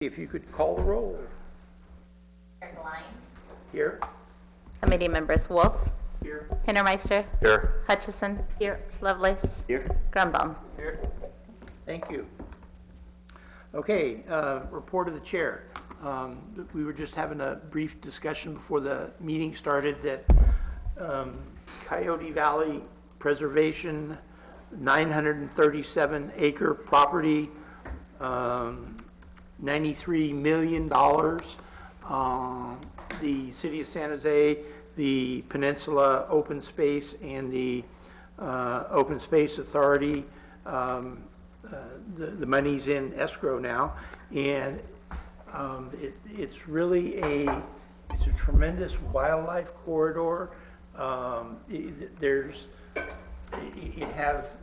If you could call the roll. Lyons. Here. Committee members Wolf. Here. Hintermeister. Here. Hutchison. Here. Lovelace. Here. Grunbaum. Here. Thank you. Okay, report of the chair. We were just having a brief discussion before the meeting started that Coyote Valley Preservation, 937 acre property, $93 million. The City of San Jose, the Peninsula Open Space, and the Open Space Authority, the money's in escrow now, and it's really it's a tremendous wildlife corridor. It has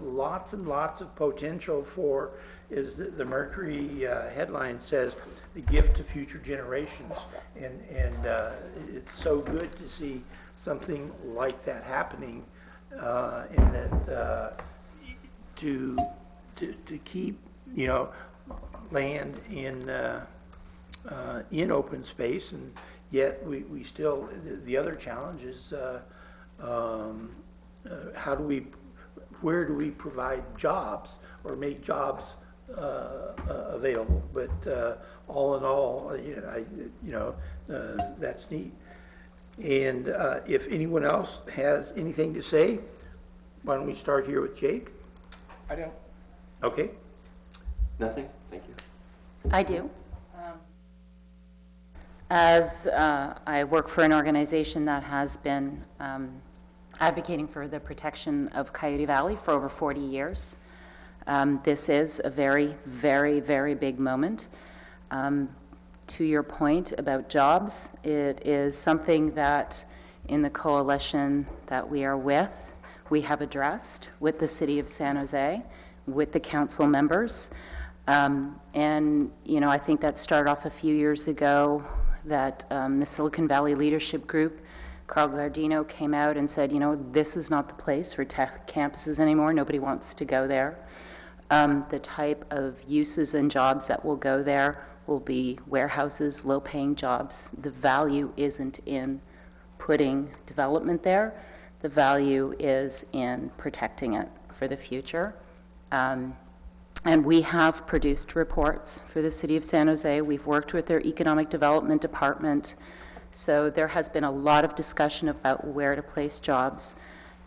lots and lots of potential for, as the Mercury headline says, the gift to future generations, and it's so good to see something like that happening, and that to keep land in open space, and yet we still, the other challenge is where do we provide jobs or make jobs available? But all in all, that's neat. And if anyone else has anything to say, why don't we start here with Jake? I don't. Okay. Nothing? Thank you. I do. As I work for an organization that has been advocating for the protection of Coyote Valley for over 40 years, this is a very, very, very big moment. To your point about jobs, it is something that in the coalition that we are with, we have addressed with the City of San Jose, with the council members. And, I think that started off a few years ago that the Silicon Valley Leadership Group, Carl Gardino, came out and said, this is not the place for tech campuses anymore. Nobody wants to go there. The type of uses and jobs that will go there will be warehouses, low-paying jobs. The value isn't in putting development there. The value is in protecting it for the future. And we have produced reports for the City of San Jose. We've worked with their Economic Development Department. So there has been a lot of discussion about where to place jobs.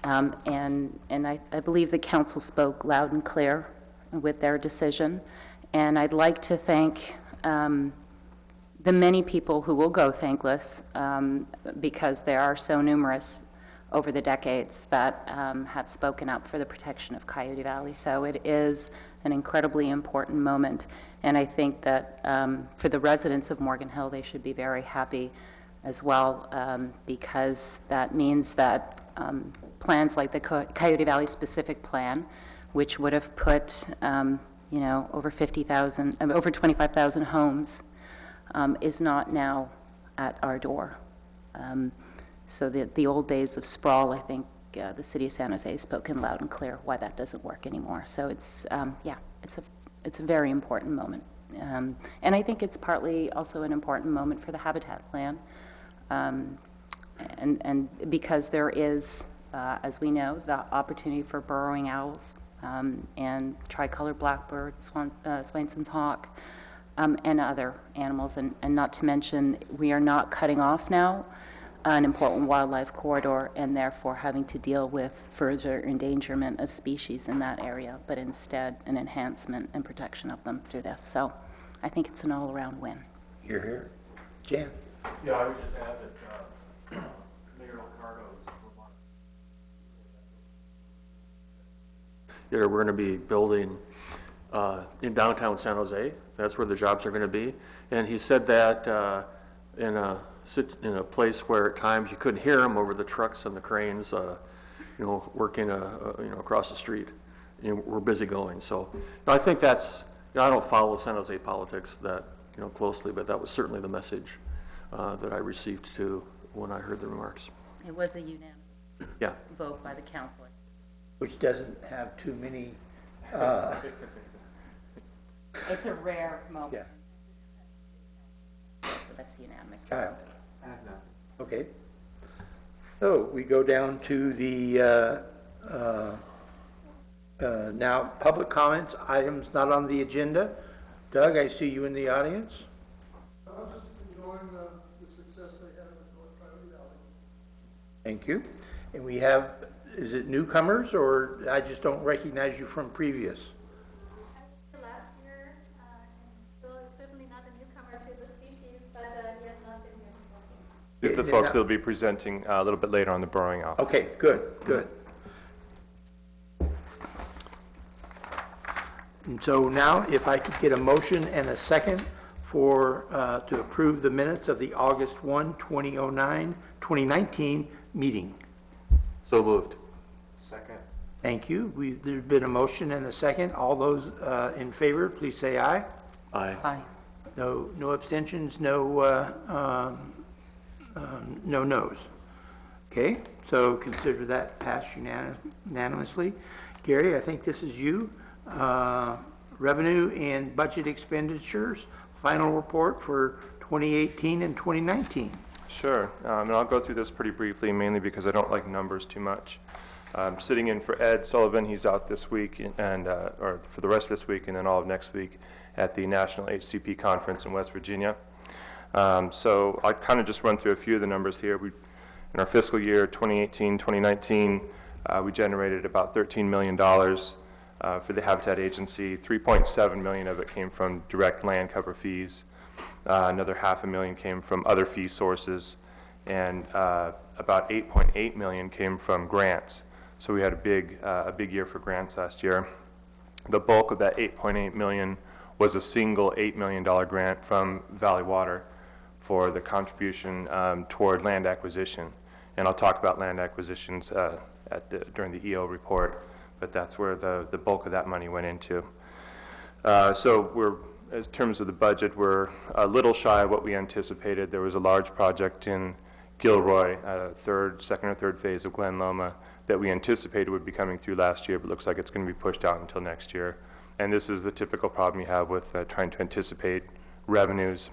And I believe the council spoke loud and clear with their decision. And I'd like to thank the many people who will go thankless because there are so numerous over the decades that have spoken up for the protection of Coyote Valley. So it is an incredibly important moment. And I think that for the residents of Morgan Hill, they should be very happy as well, because that means that plans like the Coyote Valley specific plan, which would have put over 50,000, over 25,000 homes, is not now at our door. So the old days of sprawl, I think the City of San Jose has spoken loud and clear why that doesn't work anymore. So it's it's a very important moment. And I think it's partly also an important moment for the habitat plan. And because there is, as we know, the opportunity for burrowing owls and tricolored blackbird, Swainson's hawk, and other animals. And not to mention, we are not cutting off now an important wildlife corridor and therefore having to deal with further endangerment of species in that area, but instead an enhancement and protection of them through this. So I think it's an all-around win. You're here. Jan? Yeah, I would just add that Mayor Ricardo is we're going to be building in downtown San Jose. That's where the jobs are going to be. And he said that in a place where at times you couldn't hear them over the trucks and the cranes, working, across the street. We're busy going. So I think that's, I don't follow San Jose politics that, closely, but that was certainly the message that I received too when I heard the remarks. It was a unanimous vote by the council. Which doesn't have too many It's a rare moment. Yeah. this unanimous Kyle? consent. I have nothing. Okay. So we go down to the, now, public comments, items not on the agenda. Doug, I see you in the audience. I was just enjoying the success they had with North Coyote Valley. Thank you. And we have, is it newcomers, or I just don't recognize you from previous? Last year, and Bill is certainly not a newcomer to the species, but he has not been here before. These are the folks that will be presenting a little bit later on the burrowing owl. Okay, good, good. And so now, if I could get a motion and a second for, to approve the minutes of the August 1, 2019 meeting. So moved. Second. Thank you. There's been a motion and a second. All those in favor, please say aye. Aye. Aye. No abstentions, no no's. Okay, so consider that passed unanimously. Gary, I think this is you. Revenue and budget expenditures, final report for 2018 and 2019. Sure, and I'll go through this pretty briefly, mainly because I don't like numbers too much. Sitting in for Ed Sullivan, he's out this week, or for the rest of this week and then all of next week at the National HCP Conference in West Virginia. So I kind of just run through a few of the numbers here. In our fiscal year 2018, 2019, we generated about $13 million for the Habitat Agency. 3.7 million of it came from direct land cover fees. Another $500,000 came from other fee sources, and about 8.8 million came from grants. So we had a big year for grants last year. The bulk of that 8.8 million was a single $8 million grant from Valley Water for the contribution toward land acquisition. And I'll talk about land acquisitions during the EO report, but that's where the bulk of that money went into. So in terms of the budget, we're a little shy of what we anticipated. There was a large project in Gilroy, second or third phase of Glen Loma, that we anticipated would be coming through last year, but looks like it's going to be pushed out until next year. And this is the typical problem you have with trying to anticipate revenues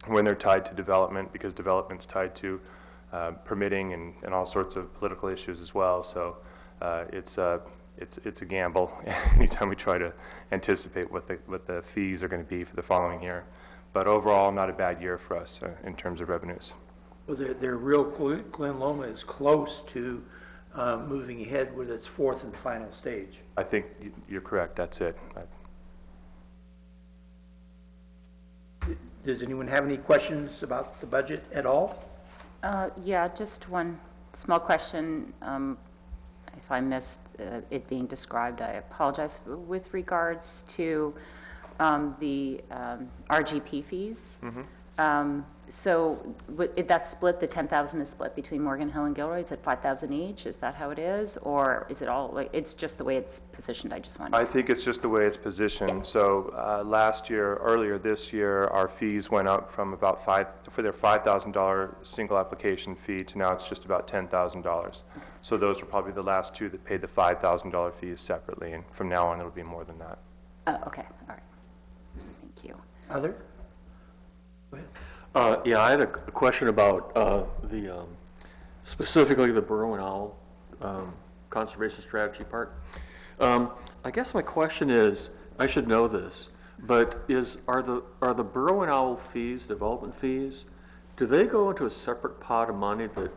when they're tied to development, because development's tied to permitting and all sorts of political issues as well. So it's a gamble anytime we try to anticipate what the fees are going to be for the following year. But overall, not a bad year for us in terms of revenues. Well, Glen Loma is close to moving ahead with its fourth and final stage. I think you're correct. That's it. Does anyone have any questions about the budget at all? Yeah, just one small question. If I missed it being described, I apologize. With regards to the RGP fees, so that's split, the 10,000 is split between Morgan Hill and Gilroy? Is it 5,000 each? Is that how it is? Or is it all, like, it's just the way it's positioned? I just wanted I think it's just the way it's positioned. So earlier this year, our fees went up from about for their $5,000 single application fee to now it's just about $10,000. So those are probably the last two that paid the $5,000 fees separately, and from now on it'll be more than that. Oh, okay, all right. Thank you. Other? Go ahead. Yeah, I had a question about specifically the burrowing owl conservation strategy part. I guess my question is, I should know this, but are the burrowing owl fees, development fees, do they go into a separate pot of money that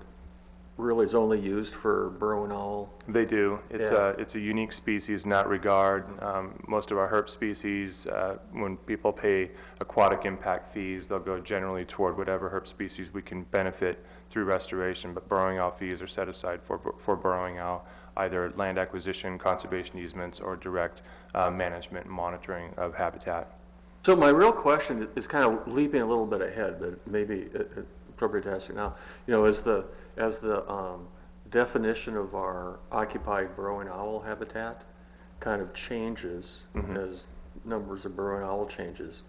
really is only used for burrowing owl? They do. It's a unique species in that regard. Most of our herp species, when people pay aquatic impact fees, they'll go generally toward whatever herp species we can benefit through restoration, but burrowing owl fees are set aside for burrowing owl, either land acquisition, conservation easements, or direct management and monitoring of habitat. So my real question is kind of leaping a little bit ahead, but maybe appropriate to ask it now. You know, as the definition of our occupied burrowing owl habitat kind of changes as numbers of burrowing owl changes,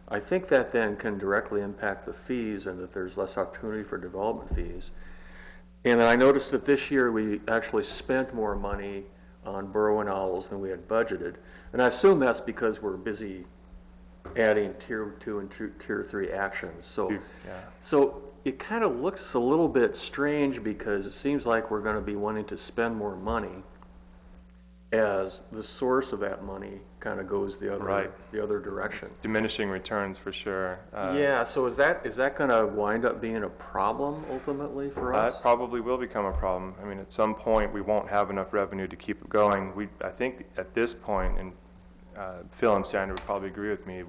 I think that then can directly impact the fees, and that there's less opportunity for development fees. And then I noticed that this year we actually spent more money on burrowing owls than we had budgeted, and I assume that's because we're busy adding tier 2 and tier 3 actions. So, Yeah. so it kind of looks a little bit strange because it seems like we're going to be wanting to spend more money as the source of that money kind of goes Right. the other direction. Diminishing returns for sure. Yeah, so is that going to wind up being a problem ultimately for us? That probably will become a problem. I mean, at some point, we won't have enough revenue to keep it going. I think at this point, and Phil and Sandra would probably agree with me,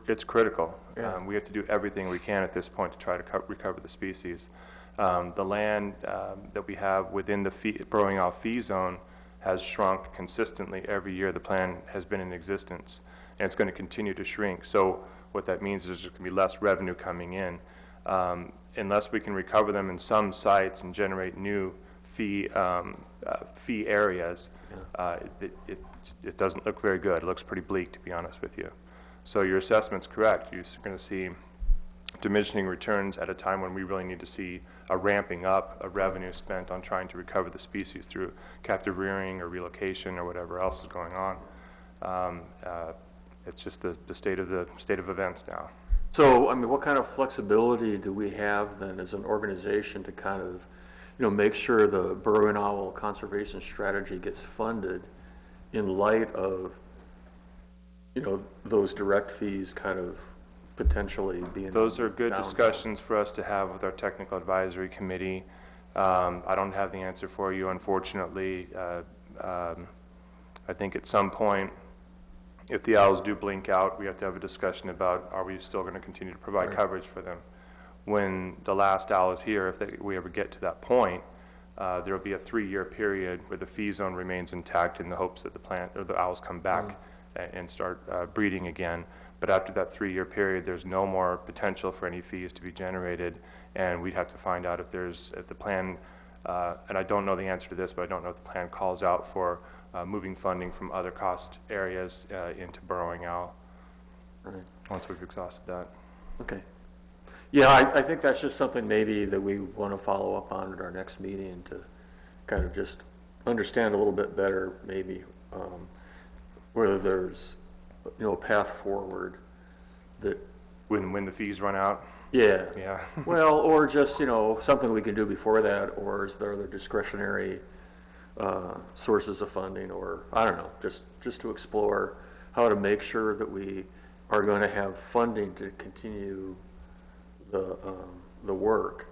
it's critical. Yeah. We have to do everything we can at this point to try to recover the species. The land that we have within the burrowing owl fee zone has shrunk consistently every year the plan has been in existence, and it's going to continue to shrink. So what that means is there's going to be less revenue coming in. Unless we can recover them in some sites and generate new fee areas, it doesn't look very good. It looks pretty bleak, to be honest with you. So your assessment's correct. You're going to see diminishing returns at a time when we really need to see a ramping up of revenue spent on trying to recover the species through captive rearing or relocation or whatever else is going on. It's just the state of events now. So, I mean, what kind of flexibility do we have then as an organization to kind of, make sure the burrowing owl conservation strategy gets funded in light of, those direct fees kind of potentially being Those are good down? discussions for us to have with our technical advisory committee. I don't have the answer for you, unfortunately. I think at some point, if the owls do blink out, we have to have a discussion about, are we still going to continue to provide coverage for them? When the last owl is here, if we ever get to that point, there will be a 3-year period where the fee zone remains intact in the hopes that the owls come back and start breeding again. But after that 3-year period, there's no more potential for any fees to be generated, and we'd have to find out if the plan, and I don't know the answer to this, but I don't know if the plan calls out for moving funding from other cost areas into burrowing owl. Right. Once we've exhausted that. Okay. Yeah, I think that's just something maybe that we want to follow up on at our next meeting to kind of just understand a little bit better, maybe, whether there's, a path forward that, When the fees run out? yeah. Yeah. Well, or just, something we can do before that, or is there other discretionary sources of funding, or, I don't know, just to explore how to make sure that we are going to have funding to continue the work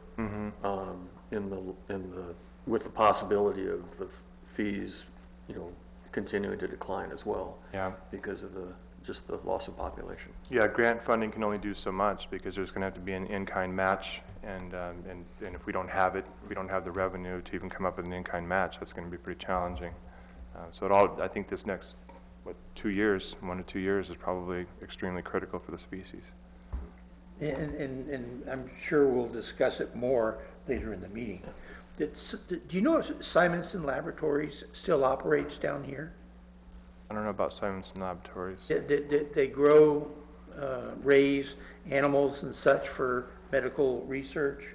with the possibility of the fees, continuing to decline as well. Yeah. Because of just the loss of population. Yeah, grant funding can only do so much because there's going to have to be an in-kind match, and if we don't have it, we don't have the revenue to even come up with an in-kind match. That's going to be pretty challenging. I think this next 2 years, 1 to 2 years, is probably extremely critical for the species. And I'm sure we'll discuss it more later in the meeting. Do you know if Simonson Laboratories still operates down here? I don't know about Simonson Laboratories. They grow, raise animals and such for medical research?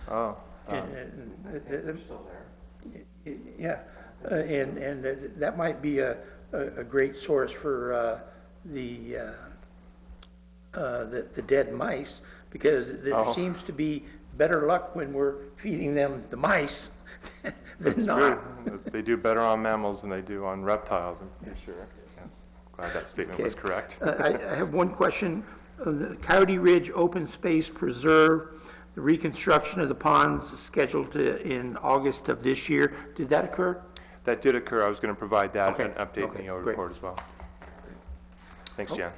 Oh. Still there? Yeah, and that might be a great source for the dead mice, because there seems to be better luck when we're feeding them the mice than That's not. true. They do better on mammals than they do on reptiles, I'm pretty sure. Yeah. Glad that statement was correct. I have one question. The Coyote Ridge Open Space Preserve, the reconstruction of the ponds is scheduled in August of this year. Did that occur? That did occur. I was going to provide that Okay. and update Okay, in the great. report as well. Thanks, Jan.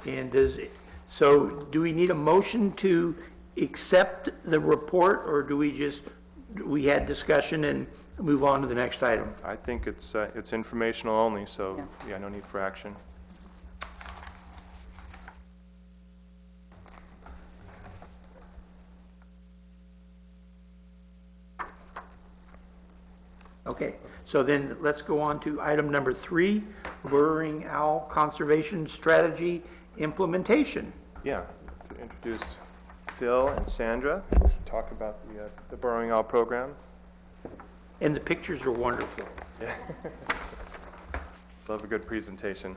And so do we need a motion to accept the report, or do we had discussion and move on to the next item? I think it's informational only, so yeah, no need for action. Okay, so then let's go on to item number 3, burrowing owl conservation strategy implementation. Yeah, to introduce Phil and Sandra, to talk about the burrowing owl program. And the pictures are wonderful. Love a good presentation.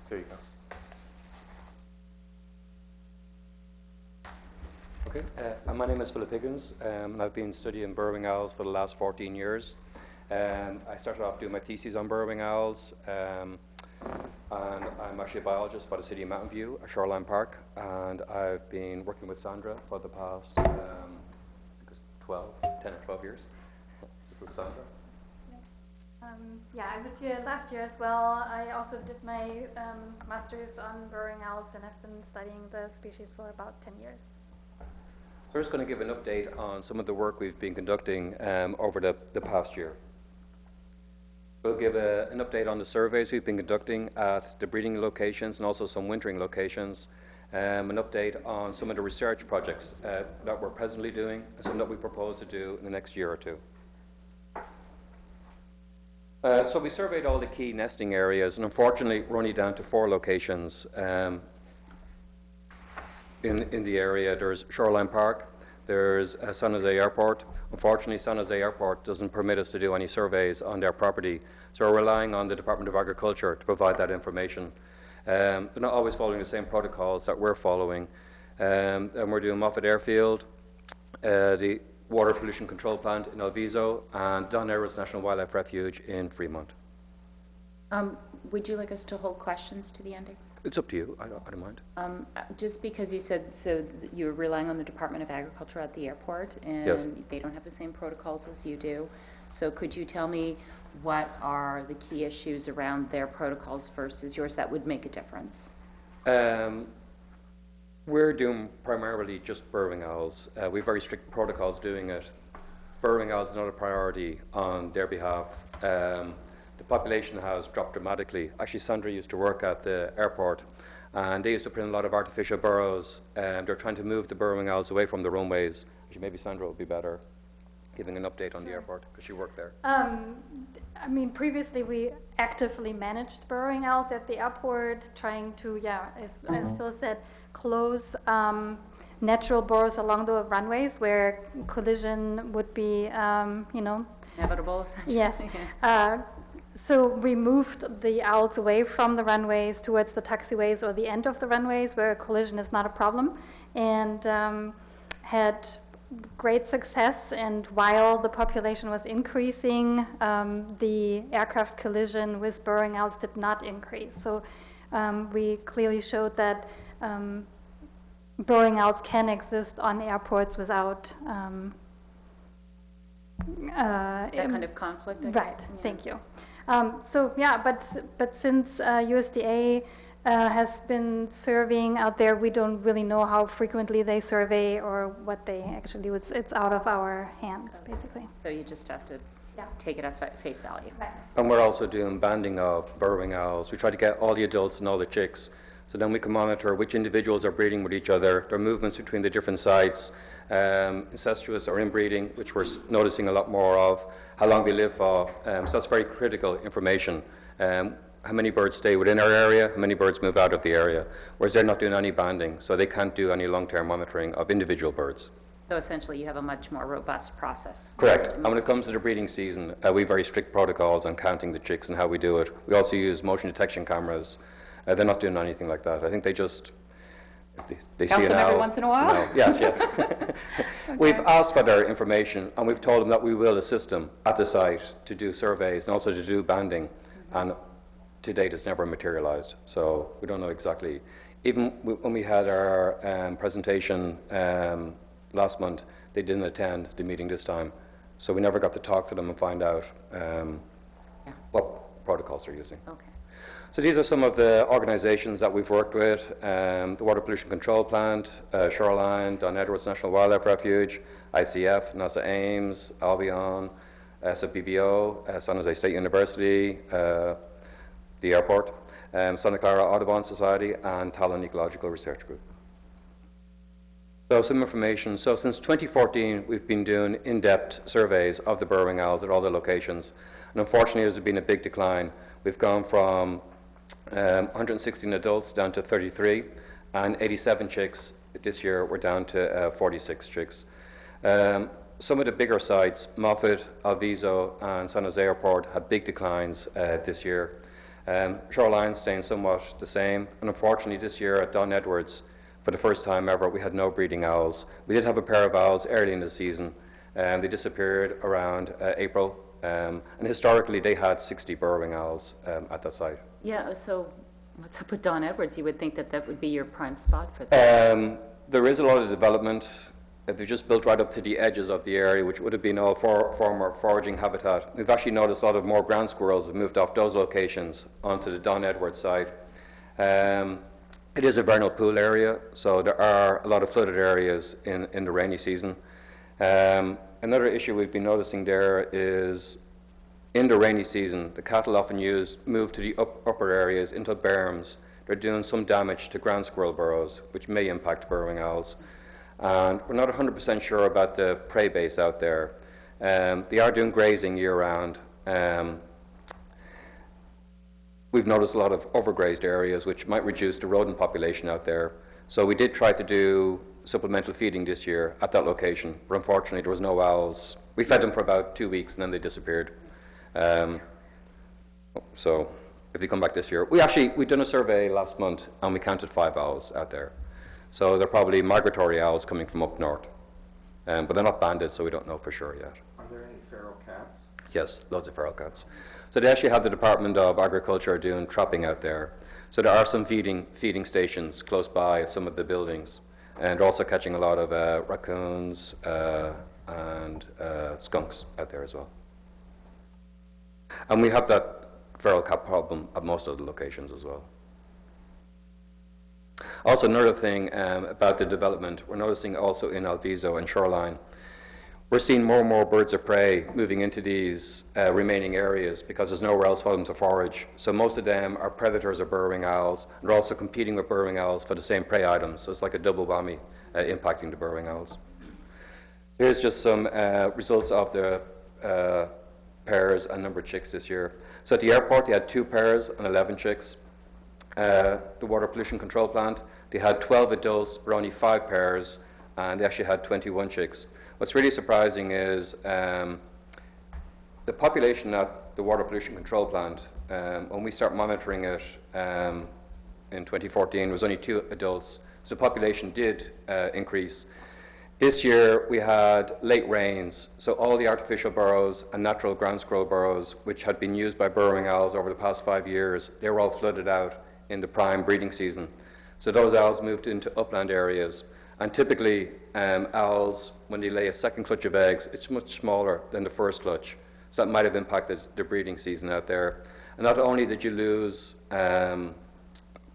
There you go. Okay, my name is Philip Higgins. I've been studying burrowing owls for the last 14 years. I started off doing my thesis on burrowing owls, and I'm actually a biologist for the city of Mountain View, a shoreline park, and I've been working with Sandra for the past 10 or 12 years. This is Sandra. Yeah, I was here last year as well. I also did my master's on burrowing owls, and I've been studying the species for about 10 years. We're just going to give an update on some of the work we've been conducting over the past year. We'll give an update on the surveys we've been conducting at the breeding locations and also some wintering locations, an update on some of the research projects that we're presently doing and some that we propose to do in the next year or two. So we surveyed all the key nesting areas, and unfortunately we're only down to 4 locations in the area. There's Shoreline Park, there's San Jose Airport. Unfortunately, San Jose Airport doesn't permit us to do any surveys on their property, so we're relying on the Department of Agriculture to provide that information. They're not always following the same protocols that we're following. And we're doing Moffett Airfield, the Water Pollution Control Plant in Alviso, and Don Errol's National Wildlife Refuge in Fremont. Would you like us to hold questions to the ending? It's up to you. I don't mind. Just because you said, so you're relying on the Department of Agriculture at the airport, and Yes. they don't have the same protocols as you do. So could you tell me what are the key issues around their protocols versus yours that would make a difference? We're doing primarily just burrowing owls. We have very strict protocols doing it. Burrowing owls is not a priority on their behalf. The population has dropped dramatically. Actually, Sandra used to work at the airport, and they used to put in a lot of artificial burrows, and they're trying to move the burrowing owls away from the runways. Actually, maybe Sandra will be better giving an update on the airport, because she worked there. I mean, previously we actively managed burrowing owls at the airport, trying to, as Phil said, close natural burrows along the runways where collision would be, Inevitable, essentially. Yes. So we moved the owls away from the runways towards the taxiways or the end of the runways where collision is not a problem, and had great success. And while the population was increasing, the aircraft collision with burrowing owls did not increase. So we clearly showed that burrowing owls can exist on airports without That kind of conflict, I right, guess? Yeah. thank you. But since USDA has been surveying out there, we don't really know how frequently they survey or what they actually do. It's out of our hands, basically. So you just have to take it at face value. Right. And we're also doing banding of burrowing owls. We try to get all the adults and all the chicks, so then we can monitor which individuals are breeding with each other, their movements between the different sites, incestuous or inbreeding, which we're noticing a lot more of, how long they live for. So that's very critical information. How many birds stay within our area, how many birds move out of the area, whereas they're not doing any banding, so they can't do any long-term monitoring of individual birds. So essentially, you have a much more robust process. Correct. And when it comes to the breeding season, we have very strict protocols on counting the chicks and how we do it. We also use motion detection cameras. They're not doing anything like that. I think they just, if they see Count an them every owl. once in a while? No. Yes, yeah. We've asked for their information, and we've told them that we will assist them at the site to do surveys and also to do banding. And to date, it's never materialized. So we don't know exactly. Even when we had our presentation last month, they didn't attend the meeting this time. So we never got to talk to them and find out what protocols they're using. Okay. So these are some of the organizations that we've worked with: the Water Pollution Control Plant, Shoreline, Don Edwards National Wildlife Refuge, ICF, NASA Ames, Albion, SFBBO, San Jose State University, the airport, Santa Clara Audubon Society, and Talon Ecological Research Group. So some information. So since 2014, we've been doing in-depth surveys of the burrowing owls at all the locations. And unfortunately, there's been a big decline. We've gone from 116 adults down to 33, and 87 chicks. This year, we're down to 46 chicks. Some of the bigger sites, Moffett, Alviso, and San Jose Airport, had big declines this year. Shoreline staying somewhat the same, and unfortunately this year at Don Edwards, for the first time ever, we had no breeding owls. We did have a pair of owls early in the season, and they disappeared around April, and historically they had 60 burrowing owls at that site. Yeah, so what's up with Don Edwards? You would think that that would be your prime spot for that. There is a lot of development. They've just built right up to the edges of the area, which would have been all former foraging habitat. We've actually noticed a lot of more ground squirrels have moved off those locations onto the Don Edwards side. It is a vernal pool area, so there are a lot of flooded areas in the rainy season. Another issue we've been noticing there is in the rainy season, the cattle often move to the upper areas into berms. They're doing some damage to ground squirrel burrows, which may impact burrowing owls. And we're not 100% sure about the prey base out there. They are doing grazing year-round. We've noticed a lot of overgrazed areas, which might reduce the rodent population out there. So we did try to do supplemental feeding this year at that location, but unfortunately there was no owls. We fed them for about 2 weeks and then they disappeared. So if they come back this year, we done a survey last month and we counted 5 owls out there. So they're probably migratory owls coming from up north. But they're not banded, so we don't know for sure yet. Are there any feral cats? Yes, loads of feral cats. So they actually have the Department of Agriculture doing trapping out there. So there are some feeding stations close by some of the buildings. And they're also catching a lot of raccoons and skunks out there as well. And we have that feral cat problem at most of the locations as well. Also, another thing about the development, we're noticing also in Alviso and Shoreline, we're seeing more and more birds of prey moving into these remaining areas because there's nowhere else for them to forage. So most of them are predators or burrowing owls, and they're also competing with burrowing owls for the same prey items. So it's like a double whammy impacting the burrowing owls. Here's just some results of the pairs and number of chicks this year. So at the airport, they had 2 pairs and 11 chicks. The water pollution control plant, they had 12 adults, but only 5 pairs, and they actually had 21 chicks. What's really surprising is the population at the water pollution control plant, when we start monitoring it in 2014, was only 2 adults. So the population did increase. This year we had late rains, so all the artificial burrows and natural ground squirrel burrows, which had been used by burrowing owls over the past 5 years, they were all flooded out in the prime breeding season. So those owls moved into upland areas. And typically, owls, when they lay a second clutch of eggs, it's much smaller than the first clutch. So that might have impacted the breeding season out there. And not only did you lose prime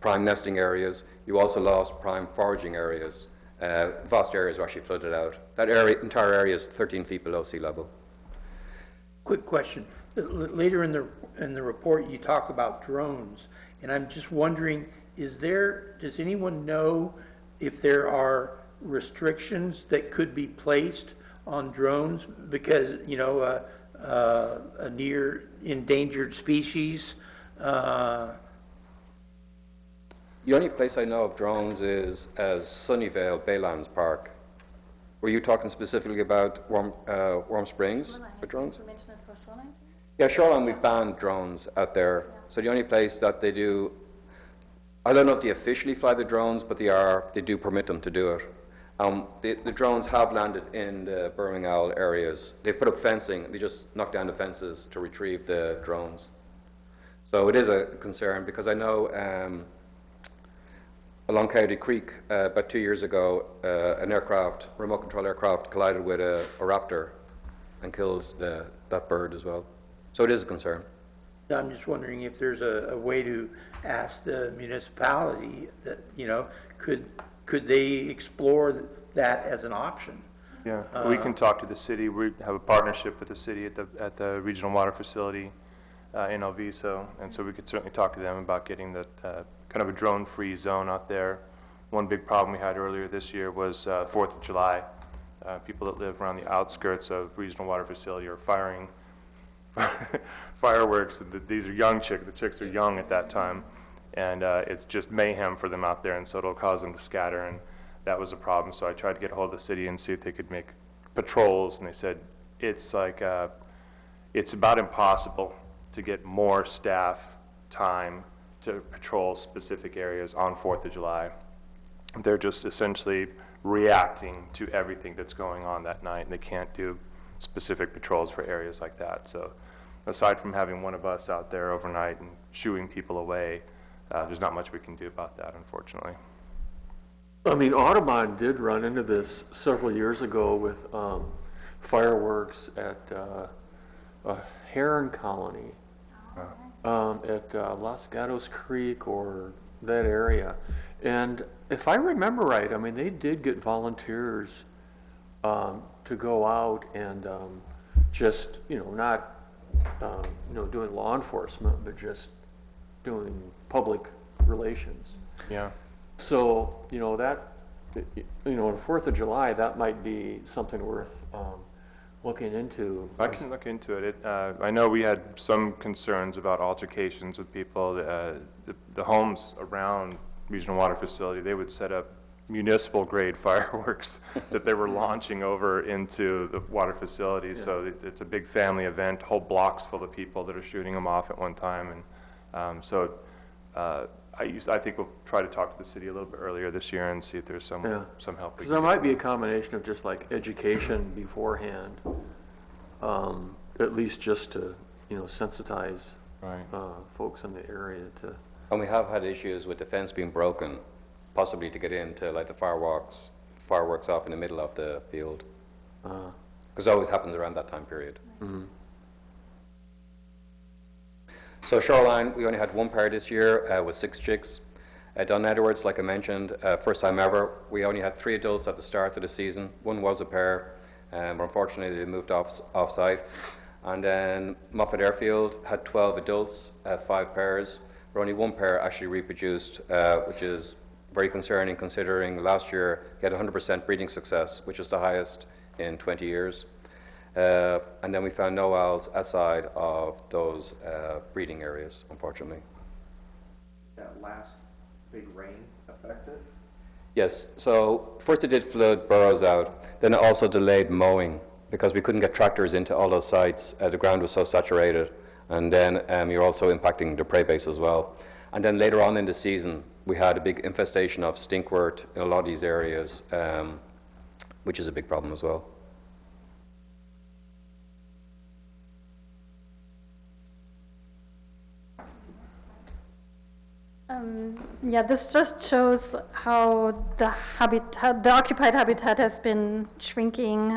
nesting areas, you also lost prime foraging areas. Vast areas were actually flooded out. That entire area is 13 feet below sea level. Quick question. Later in the report, you talk about drones, and I'm just wondering, does anyone know if there are restrictions that could be placed on drones because, a near endangered species? The only place I know of drones is as Sunnyvale Baylands Park. Were you talking specifically about Warm Springs for drones? You mentioned it for Shoreline? Yeah, Shoreline, we've banned drones out there. So the only place that they do, I don't know if they officially fly the drones, but they do permit them to do it. The drones have landed in the burrowing owl areas. They put up fencing, they just knock down the fences to retrieve the drones. So it is a concern because I know along Coyote Creek about 2 years ago, an aircraft, remote control aircraft, collided with a raptor and killed that bird as well. So it is a concern. I'm just wondering if there's a way to ask the municipality that, could they explore that as an option? Yeah, we can talk to the city. We have a partnership with the city at the regional water facility in Alviso, and so we could certainly talk to them about getting that kind of a drone-free zone out there. One big problem we had earlier this year was 4th of July. People that live around the outskirts of regional water facility are firing fireworks. These are young chicks. The chicks are young at that time, and it's just mayhem for them out there, and so it'll cause them to scatter, and that was a problem. So I tried to get a hold of the city and see if they could make patrols, and they said it's about impossible to get more staff time to patrol specific areas on 4th of July. They're just essentially reacting to everything that's going on that night, and they can't do specific patrols for areas like that. So aside from having one of us out there overnight and shooing people away, there's not much we can do about that, unfortunately. I mean, Audubon did run into this several years ago with fireworks at a heron colony at Los Gatos Creek or that area. And if I remember right, I mean, they did get volunteers to go out and just, not, doing law enforcement, but just doing public relations. Yeah. So, that, on 4th of July, that might be something worth looking into. I can look into it. I know we had some concerns about altercations with people. The homes around Regional Water Facility, they would set up municipal grade fireworks that they were launching over into the water facility. Yeah. So it's a big family event, whole blocks full of people that are shooting them off at one time. And I think we'll try to talk to the city a little bit earlier this year and see if there's some help. Because there might be a combination of just like education beforehand, at least just to, sensitize folks in the area to. And we have had issues with the fence being broken, possibly to get into like the fireworks off in the middle of the field. Because it always happens around that time period. Mm-hmm. So Shoreline, we only had one pair this year with 6 chicks. Don Edwards, like I mentioned, first time ever. We only had 3 adults at the start of the season. One was a pair, but unfortunately they moved off-site. And then Moffat Airfield had 12 adults, 5 pairs, where only 1 pair actually reproduced, which is very concerning considering last year he had 100% breeding success, which is the highest in 20 years. And then we found no owls outside of those breeding areas, unfortunately. That last big rain affected? Yes, so first it did flood burrows out, then it also delayed mowing because we couldn't get tractors into all those sites. The ground was so saturated, and then you're also impacting the prey base as well. And then later on in the season, we had a big infestation of stinkwort in a lot of these areas, which is a big problem as well. This just shows how the occupied habitat has been shrinking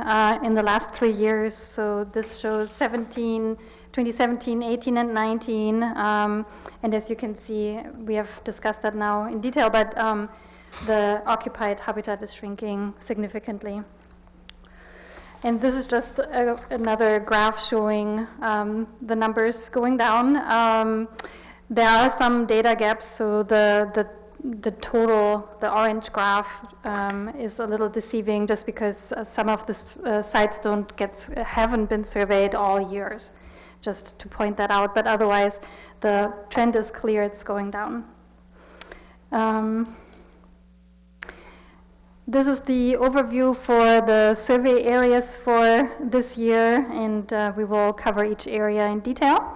in the last 3 years. So this shows 2017, 18, and 19. And as you can see, we have discussed that now in detail, but the occupied habitat is shrinking significantly. And this is just another graph showing the numbers going down. There are some data gaps, so the total, the orange graph is a little deceiving just because some of the sites haven't been surveyed all years, just to point that out, but otherwise the trend is clear, it's going down. This is the overview for the survey areas for this year, and we will cover each area in detail.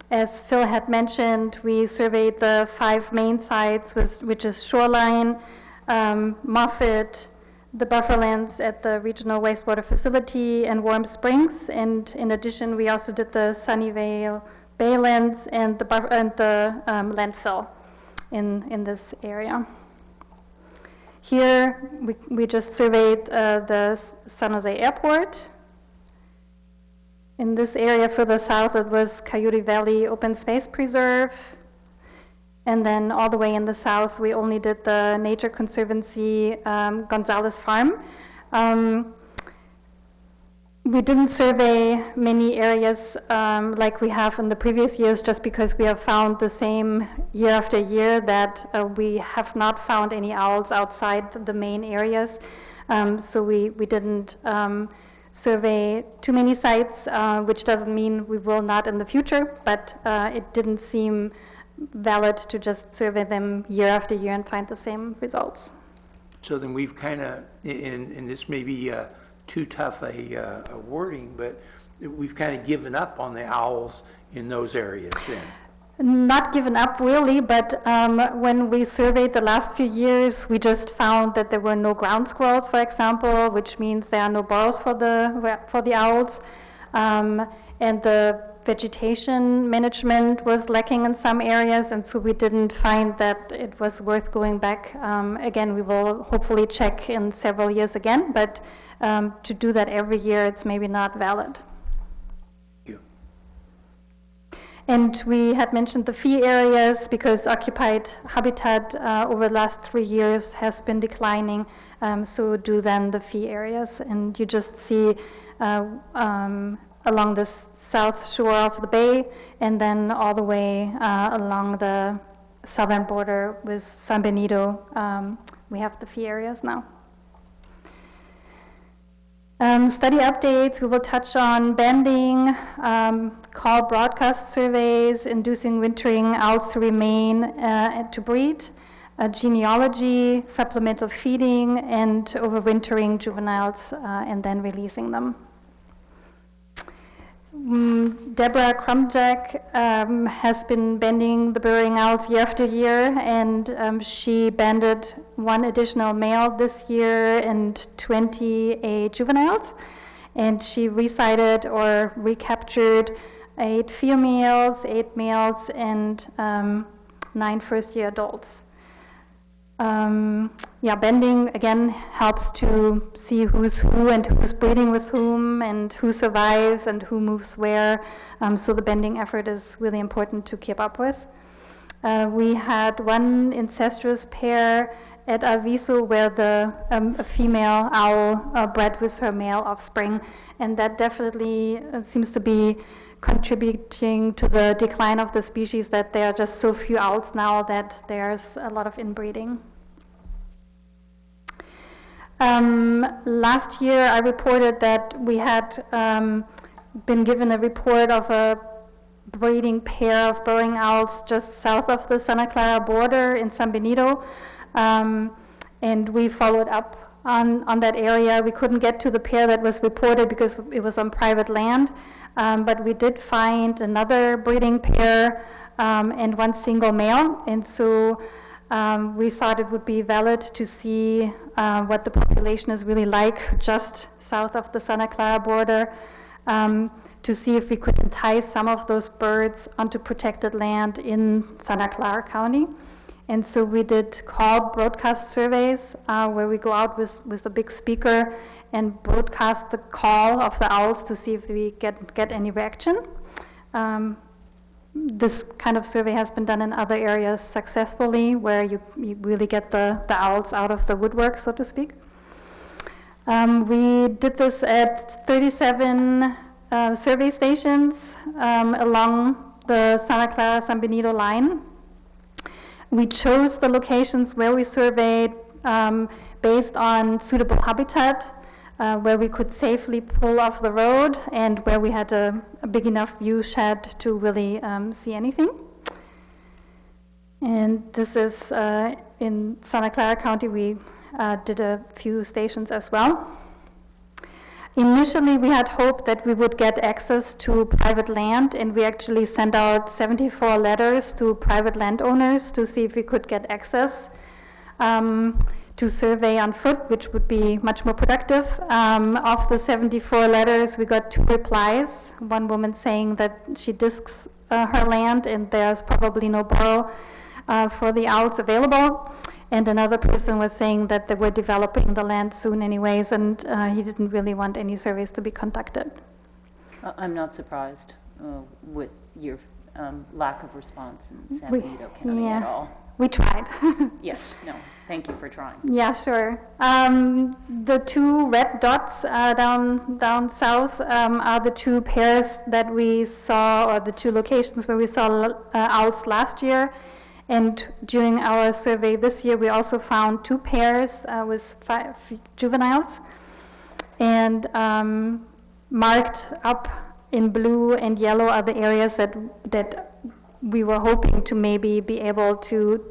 As Phil had mentioned, we surveyed the 5 main sites, which is Shoreline, Moffat, the bufferlands at the Regional Wastewater Facility, and Warm Springs. And in addition, we also did the Sunnyvale Baylands and the landfill in this area. Here, we just surveyed the San Jose Airport. In this area further south, it was Coyote Valley Open Space Preserve. And then all the way in the south, we only did the Nature Conservancy Gonzales Farm. We didn't survey many areas like we have in the previous years, just because we have found the same year after year that we have not found any owls outside the main areas. So we didn't survey too many sites, which doesn't mean we will not in the future, but it didn't seem valid to just survey them year after year and find the same results. So then we've kind of, and this may be too tough a wording, but we've kind of given up on the owls in those areas then. Not given up really, but when we surveyed the last few years, we just found that there were no ground squirrels, for example, which means there are no burrows for the owls, and the vegetation management was lacking in some areas, and so we didn't find that it was worth going back. Again, we will hopefully check in several years again, but to do that every year, it's maybe not valid. And we had mentioned the fee areas because occupied habitat over the last 3 years has been declining, so do then the fee areas. And you just see along the south shore of the bay and then all the way along the southern border with San Benito, we have the fee areas now. Study updates, we will touch on banding, call broadcast surveys, inducing wintering owls to remain and to breed, genealogy, supplemental feeding, and overwintering juveniles and then releasing them. Deborah Crumjack has been banding the burrowing owls year after year, and she banded 1 additional male this year and 28 juveniles. And she resighted or recaptured 8 females, 8 males, and 9 first-year adults. Banding again helps to see who's who and who's breeding with whom and who survives and who moves where. So the banding effort is really important to keep up with. We had 1 incestuous pair at Alviso where a female owl bred with her male offspring, and that definitely seems to be contributing to the decline of the species, that there are just so few owls now that there's a lot of inbreeding. Last year I reported that we had been given a report of a breeding pair of burrowing owls just south of the Santa Clara border in San Benito, and we followed up on that area. We couldn't get to the pair that was reported because it was on private land, but we did find another breeding pair and 1 single male, and so we thought it would be valid to see what the population is really like just south of the Santa Clara border, to see if we could entice some of those birds onto protected land in Santa Clara County. And so we did call broadcast surveys where we go out with a big speaker and broadcast the call of the owls to see if we get any reaction. This kind of survey has been done in other areas successfully, where you really get the owls out of the woodwork, so to speak. We did this at 37 survey stations along the Santa Clara San Benito line. We chose the locations where we surveyed based on suitable habitat, where we could safely pull off the road and where we had a big enough view shed to really see anything. And this is in Santa Clara County. We did a few stations as well. Initially, we had hoped that we would get access to private land, and we actually sent out 74 letters to private landowners to see if we could get access to survey on foot, which would be much more productive. Of the 74 letters, we got 2 replies. One woman saying that she discs her land and there's probably no burrow for the owls available. And another person was saying that they were developing the land soon anyways, and he didn't really want any surveys to be conducted. I'm not surprised with your lack of response in San Benito County at all. We tried. Yes, no, thank you for trying. Yeah, sure. The 2 red dots down south are the 2 pairs that we saw, or the 2 locations where we saw owls last year. And during our survey this year, we also found 2 pairs with 5 juveniles, and marked up in blue and yellow are the areas that we were hoping to maybe be able to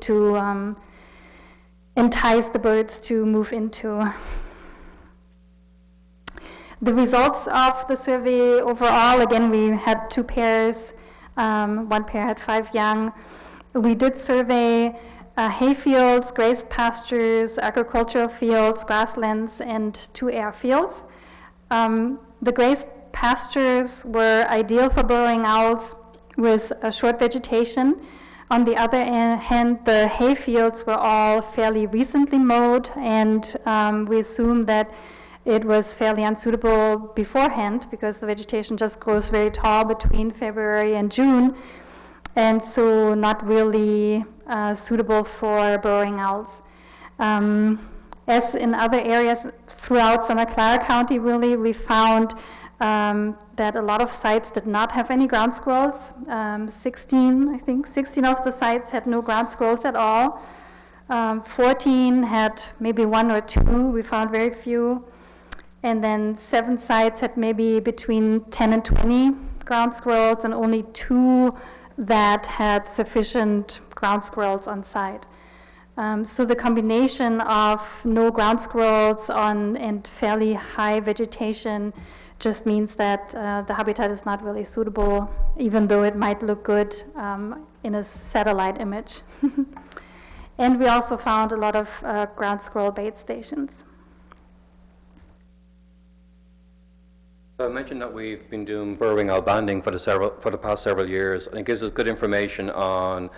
entice the birds to move into. The results of the survey overall, again, we had 2 pairs One pair had 5 young. We did survey hay fields, grazed pastures, agricultural fields, grasslands, and 2 airfields. The grazed pastures were ideal for burrowing owls with a short vegetation. On the other hand, the hay fields were all fairly recently mowed, and we assume that it was fairly unsuitable beforehand because the vegetation just grows very tall between February and June, and so not really suitable for burrowing owls. As in other areas throughout Santa Clara County, really, we found that a lot of sites did not have any ground squirrels. 16 of the sites had no ground squirrels at all. 14 had maybe 1 or 2. We found very few. And then 7 sites had maybe between 10 and 20 ground squirrels, and only 2 that had sufficient ground squirrels on site. So the combination of no ground squirrels and fairly high vegetation just means that the habitat is not really suitable, even though it might look good in a satellite image. And we also found a lot of ground squirrel bait stations. I mentioned that we've been doing burrowing owl banding for the past several years, and it gives us good information on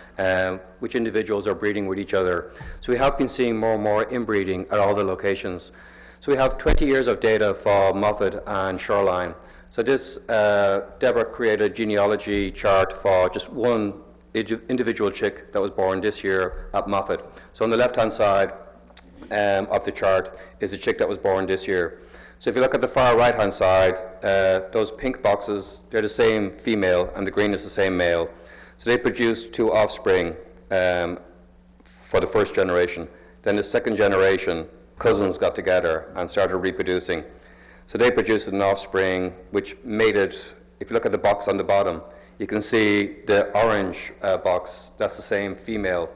which individuals are breeding with each other. So we have been seeing more and more inbreeding at all the locations. So we have 20 years of data for Moffett and Shoreline. So this, Deborah created a genealogy chart for just one individual chick that was born this year at Moffett. So on the left-hand side of the chart is a chick that was born this year. So if you look at the far right-hand side, those pink boxes, they're the same female, and the green is the same male. So they produced 2 offspring for the first generation. Then the second generation, cousins got together and started reproducing. So they produced an offspring which mated. If you look at the box on the bottom, you can see the orange box, that's the same female.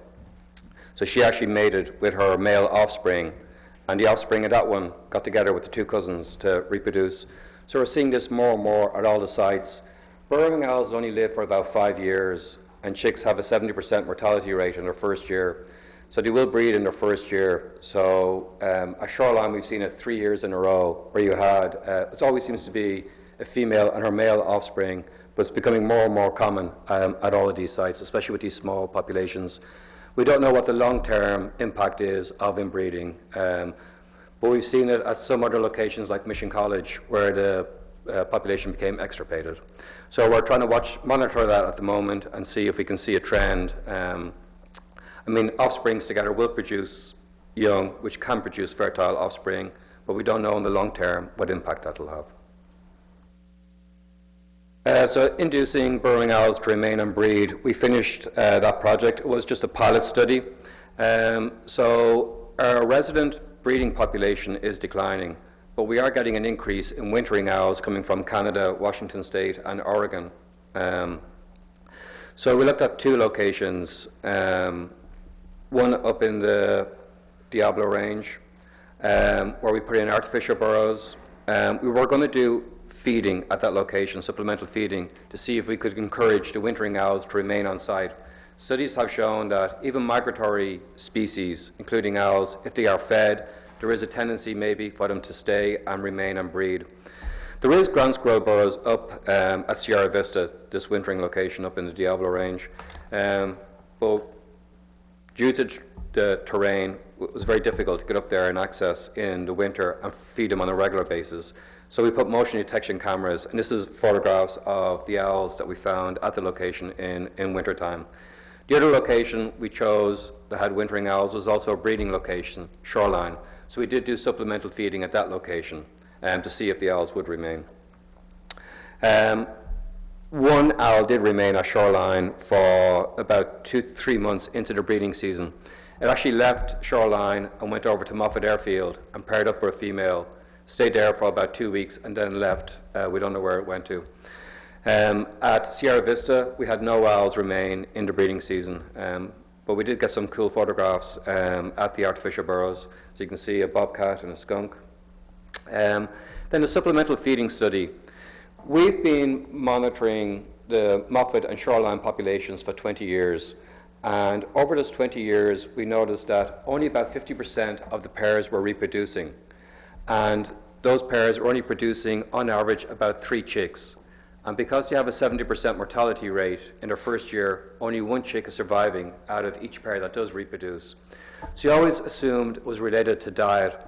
So she actually mated with her male offspring, and the offspring of that one got together with the 2 cousins to reproduce. So we're seeing this more and more at all the sites. Burrowing owls only live for about 5 years, and chicks have a 70% mortality rate in their first year. So they will breed in their first year. So at Shoreline, we've seen it 3 years in a row, where you had, it always seems to be a female and her male offspring, but it's becoming more and more common at all of these sites, especially with these small populations. We don't know what the long-term impact is of inbreeding, but we've seen it at some other locations like Mission College, where the population became extirpated. So we're trying to monitor that at the moment and see if we can see a trend. Offsprings together will produce young, which can produce fertile offspring, but we don't know in the long term what impact that will have. So inducing burrowing owls to remain and breed, we finished that project. It was just a pilot study. So our resident breeding population is declining, but we are getting an increase in wintering owls coming from Canada, Washington State, and Oregon. So we looked at 2 locations, one up in the Diablo Range, where we put in artificial burrows. We were going to do feeding at that location, supplemental feeding, to see if we could encourage the wintering owls to remain on site. Studies have shown that even migratory species, including owls, if they are fed, there is a tendency maybe for them to stay and remain and breed. There is ground squirrel burrows up at Sierra Vista, this wintering location up in the Diablo Range, but due to the terrain, it was very difficult to get up there and access in the winter and feed them on a regular basis. So we put motion detection cameras, and this is photographs of the owls that we found at the location in wintertime. The other location we chose that had wintering owls was also a breeding location, Shoreline. So we did do supplemental feeding at that location to see if the owls would remain. One owl did remain at Shoreline for about 2 to 3 months into the breeding season. It actually left Shoreline and went over to Moffett Airfield and paired up with a female, stayed there for about 2 weeks, and then left. We don't know where it went to. At Sierra Vista, we had no owls remain in the breeding season, but we did get some cool photographs at the artificial burrows. So you can see a bobcat and a skunk. Then the supplemental feeding study. We've been monitoring the Moffat and Shoreline populations for 20 years. And over those 20 years, we noticed that only about 50% of the pairs were reproducing. And those pairs were only producing, on average, about 3 chicks. And because you have a 70% mortality rate in their first year, only 1 chick is surviving out of each pair that does reproduce. So you always assumed it was related to diet.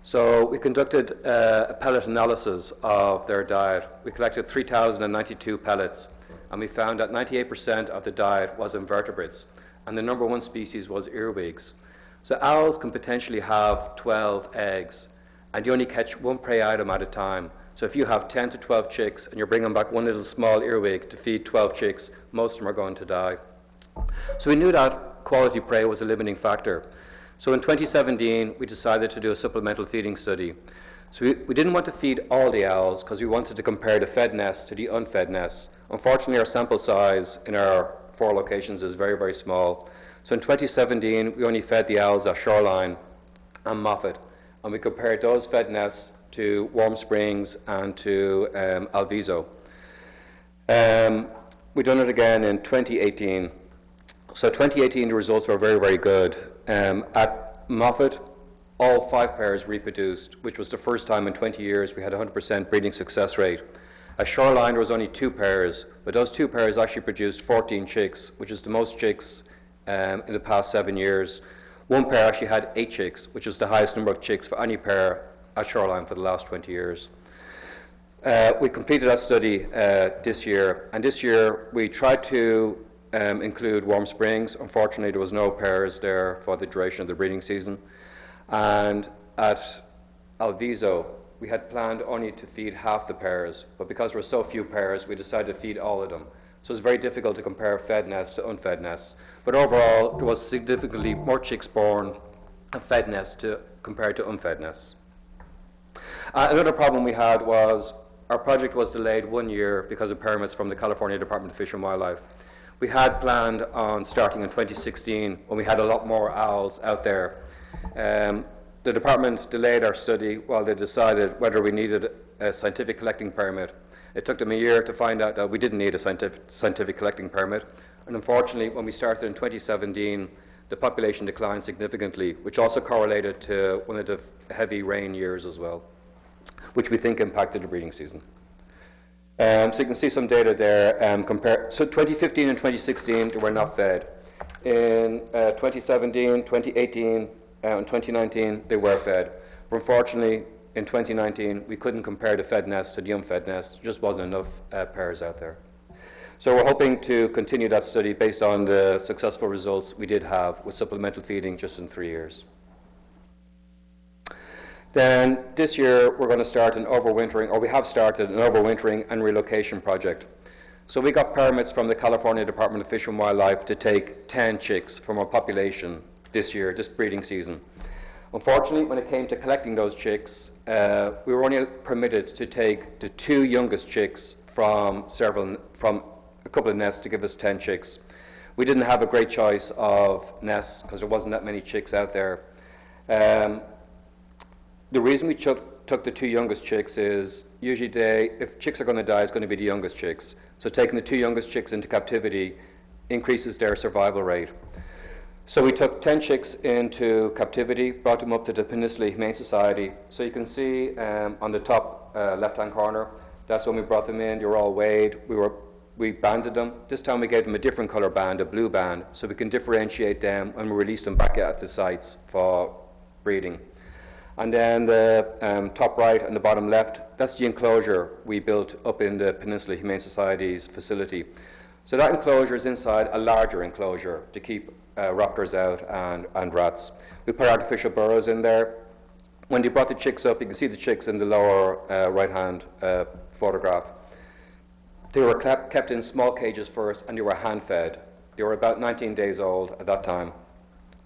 So we conducted a pellet analysis of their diet. We collected 3,092 pellets, and we found that 98% of the diet was invertebrates, and the number 1 species was earwigs. So owls can potentially have 12 eggs, and you only catch 1 prey item at a time. So if you have 10 to 12 chicks, and you're bringing back 1 little small earwig to feed 12 chicks, most of them are going to die. So we knew that quality prey was a limiting factor. So in 2017, we decided to do a supplemental feeding study. So we didn't want to feed all the owls because we wanted to compare the fed nests to the unfed nests. Unfortunately, our sample size in our 4 locations is very, very small. So in 2017, we only fed the owls at Shoreline and Moffat, and we compared those fed nests to Warm Springs and to Alviso. We done it again in 2018. So 2018, the results were very, very good. At Moffat, all 5 pairs reproduced, which was the first time in 20 years we had a 100% breeding success rate. At Shoreline, there was only 2 pairs, but those 2 pairs actually produced 14 chicks, which is the most chicks in the past 7 years. 1 pair actually had 8 chicks, which was the highest number of chicks for any pair at Shoreline for the last 20 years. We completed that study this year, and this year we tried to include Warm Springs. Unfortunately, there was no pairs there for the duration of the breeding season. And at Alviso, we had planned only to feed half the pairs, but because there were so few pairs, we decided to feed all of them. So it's very difficult to compare fed nests to unfed nests. But overall, there was significantly more chicks born of fed nests compared to unfed nests. Another problem we had was our project was delayed 1 year because of permits from the California Department of Fish and Wildlife. We had planned on starting in 2016 when we had a lot more owls out there. The department delayed our study while they decided whether we needed a scientific collecting permit. It took them a year to find out that we didn't need a scientific collecting permit. And unfortunately, when we started in 2017, the population declined significantly, which also correlated to one of the heavy rain years as well, which we think impacted the breeding season. So you can see some data there. So 2015 and 2016, they were not fed. In 2017, 2018, and 2019, they were fed. But unfortunately, in 2019, we couldn't compare the fed nest to the unfed nest. There just wasn't enough pairs out there. So we're hoping to continue that study based on the successful results we did have with supplemental feeding just in 3 years. Then this year, we're going to start an overwintering, or we have started an overwintering and relocation project. So we got permits from the California Department of Fish and Wildlife to take 10 chicks from our population this year, this breeding season. Unfortunately, when it came to collecting those chicks, we were only permitted to take the 2 youngest chicks from a couple of nests to give us 10 chicks. We didn't have a great choice of nests because there wasn't that many chicks out there. The reason we took the 2 youngest chicks is usually if chicks are going to die, it's going to be the youngest chicks. So taking the 2 youngest chicks into captivity increases their survival rate. So we took 10 chicks into captivity, brought them up to the Peninsula Humane Society. So you can see on the top left-hand corner, that's when we brought them in. They were all weighed. We banded them. This time we gave them a different color band, a blue band, so we can differentiate them when we release them back at the sites for breeding. And then the top right and the bottom left, that's the enclosure we built up in the Peninsula Humane Society's facility. So that enclosure is inside a larger enclosure to keep raptors out and rats. We put artificial burrows in there. When they brought the chicks up, you can see the chicks in the lower right-hand photograph. They were kept in small cages first, and they were hand-fed. They were about 19 days old at that time.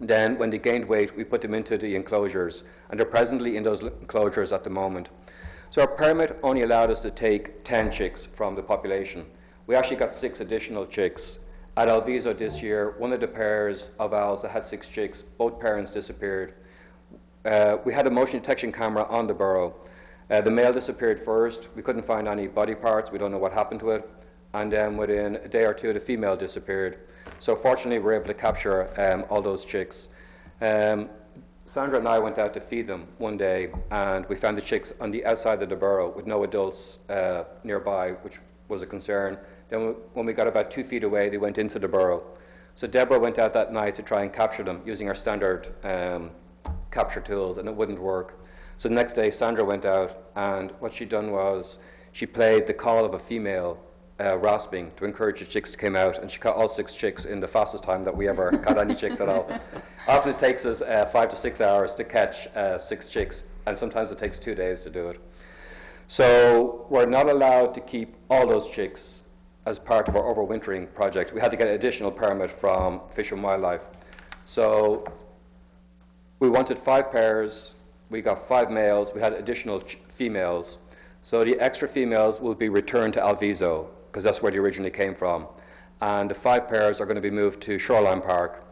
Then, when they gained weight, we put them into the enclosures, and they're presently in those enclosures at the moment. So our permit only allowed us to take 10 chicks from the population. We actually got 6 additional chicks. At Alviso this year, one of the pairs of owls that had 6 chicks, both parents disappeared. We had a motion detection camera on the burrow. The male disappeared first. We couldn't find any body parts. We don't know what happened to it. and then within a day or two, the female disappeared. So fortunately, we were able to capture all those chicks. Sandra and I went out to feed them one day, and we found the chicks on the outside of the burrow with no adults nearby, which was a concern. Then when we got about 2 feet away, they went into the burrow. So Deborah went out that night to try and capture them using our standard capture tools, and it wouldn't work. So the next day, Sandra went out, and what she'd done was she played the call of a female rasping to encourage the chicks to come out, and she caught all 6 chicks in the fastest time that we ever caught any chicks at all. Often it takes us 5 to 6 hours to catch 6 chicks, and sometimes it takes 2 days to do it. So we're not allowed to keep all those chicks as part of our overwintering project. We had to get an additional permit from Fish and Wildlife. So we wanted 5 pairs, we got 5 males, we had additional females. So the extra females will be returned to Alviso, because that's where they originally came from. And the 5 pairs are going to be moved to Shoreline Park.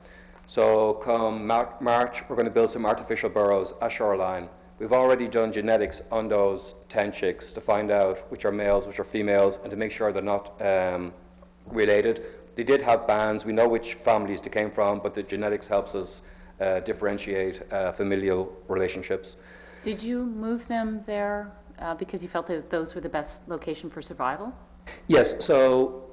So come March, we're going to build some artificial burrows at Shoreline. We've already done genetics on those 10 chicks to find out which are males, which are females, and to make sure they're not related. They did have bands. We know which families they came from, but the genetics helps us differentiate familial relationships. Did you move them there because you felt that those were the best location for survival? Yes, so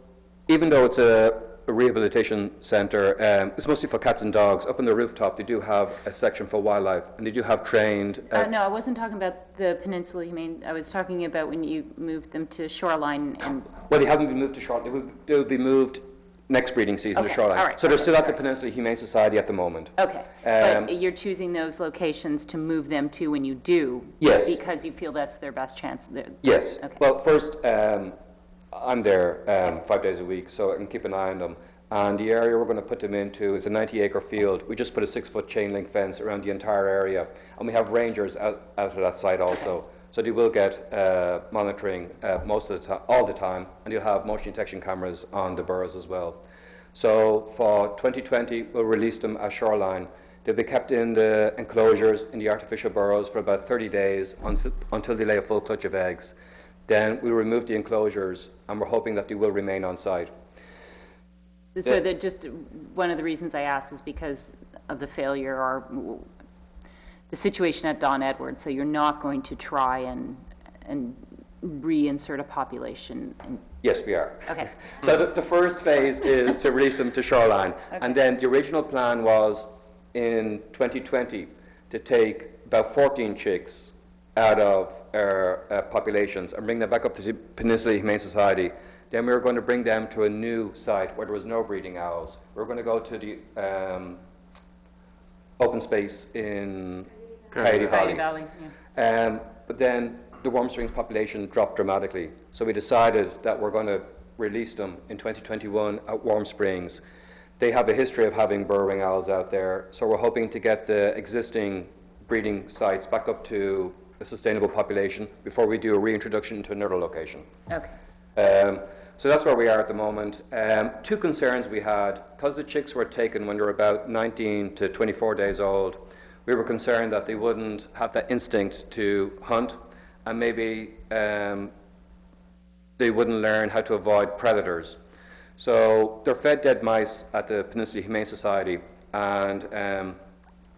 even though it's a rehabilitation centre, it's mostly for cats and dogs. Up on the rooftop, they do have a section for wildlife, and they do have trained... No, I wasn't talking about the Peninsula Humane. I was talking about when you moved them to Shoreline and... Well, they haven't been moved to Shoreline. They will be moved next breeding season to Okay, Shoreline. all right, So they're okay, still at the sorry. Peninsula Humane Society at the moment. Okay, but you're choosing those locations to move them to when you do? Yes. Because you feel that's their best chance? Yes. Okay. Well, first, I'm there 5 days a week, so I can keep an eye on them. And the area we're going to put them into is a 90-acre field. We just put a 6-foot chain link fence around the entire area. And we have rangers out of that site also. So they will get monitoring most of the time, all the time, and you'll have motion detection cameras on the burrows as well. So for 2020, we'll release them at Shoreline. They'll be kept in the enclosures in the artificial burrows for about 30 days until they lay a full clutch of eggs. Then we'll remove the enclosures, and we're hoping that they will remain on site. So that just, one of the reasons I asked is because of the failure or the situation at Don Edward. So you're not going to try and reinsert a population? Yes, we are. Okay. So the first phase is to release them to Shoreline. Okay. And then the original plan was in 2020 to take about 14 chicks out of our populations and bring them back up to the Peninsula Humane Society. Then we were going to bring them to a new site where there was no breeding owls. We were going to go to the open space in Coyote Valley. Yeah. But then the Warm Springs population dropped dramatically. So we decided that we're going to release them in 2021 at Warm Springs. They have a history of having burrowing owls out there, so we're hoping to get the existing breeding sites back up to a sustainable population before we do a reintroduction to another location. Okay. So that's where we are at the moment. 2 concerns we had, because the chicks were taken when they were about 19 to 24 days old, we were concerned that they wouldn't have that instinct to hunt, and maybe they wouldn't learn how to avoid predators. So they're fed dead mice at the Peninsula Humane Society, and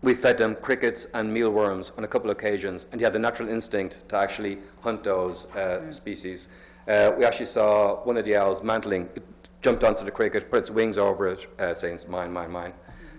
we fed them crickets and mealworms on a couple of occasions, and they had the natural instinct to actually hunt those species. We actually saw one of the owls mantling. It jumped onto the cricket, put its wings over it, saying, "It's mine, mine, mine."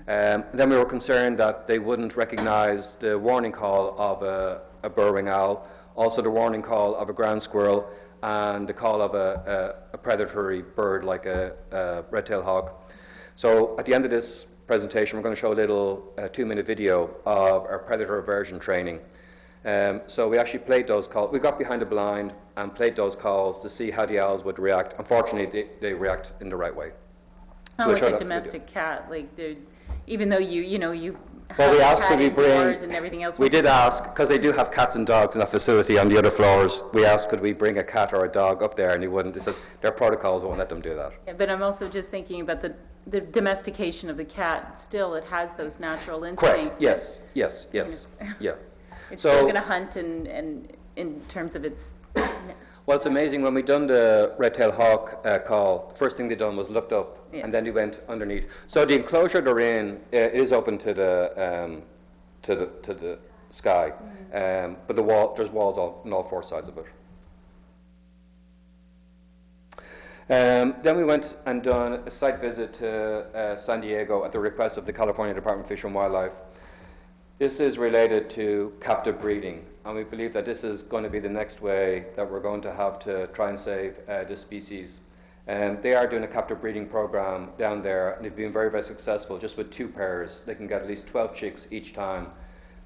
Then we were concerned that they wouldn't recognize the warning call of a burrowing owl, also the warning call of a ground squirrel, and the call of a predatory bird like a red-tailed hawk. So at the end of this presentation, we're going to show a little 2-minute video of our predator aversion training. So we actually played those calls. We got behind the blind and played those calls to see how the owls would react. Unfortunately, they react in the right way. Not we'll like show a that domestic cat, like even though you Well, have we a asked cat could we indoors bring, and everything else. we did ask, because they do have cats and dogs in that facility on the other floors, we asked could we bring a cat or a dog up there, and he wouldn't. He says their protocols won't let them do that. Yeah, but I'm also just thinking about the domestication of the cat. Still, it has those natural instincts. Correct, yes, yeah. It's So- still going to hunt and in terms of its Well, it's amazing, when we done the red-tailed hawk call, the first thing they done was looked up, Yeah. and then they went underneath. So the enclosure they're in is open to the sky, but there's walls on all four sides of it. Then we went and done a site visit to San Diego at the request of the California Department of Fish and Wildlife. This is related to captive breeding, and we believe that this is going to be the next way that we're going to have to try and save this species. They are doing a captive breeding program down there, and they've been very, very successful. Just with 2 pairs, they can get at least 12 chicks each time.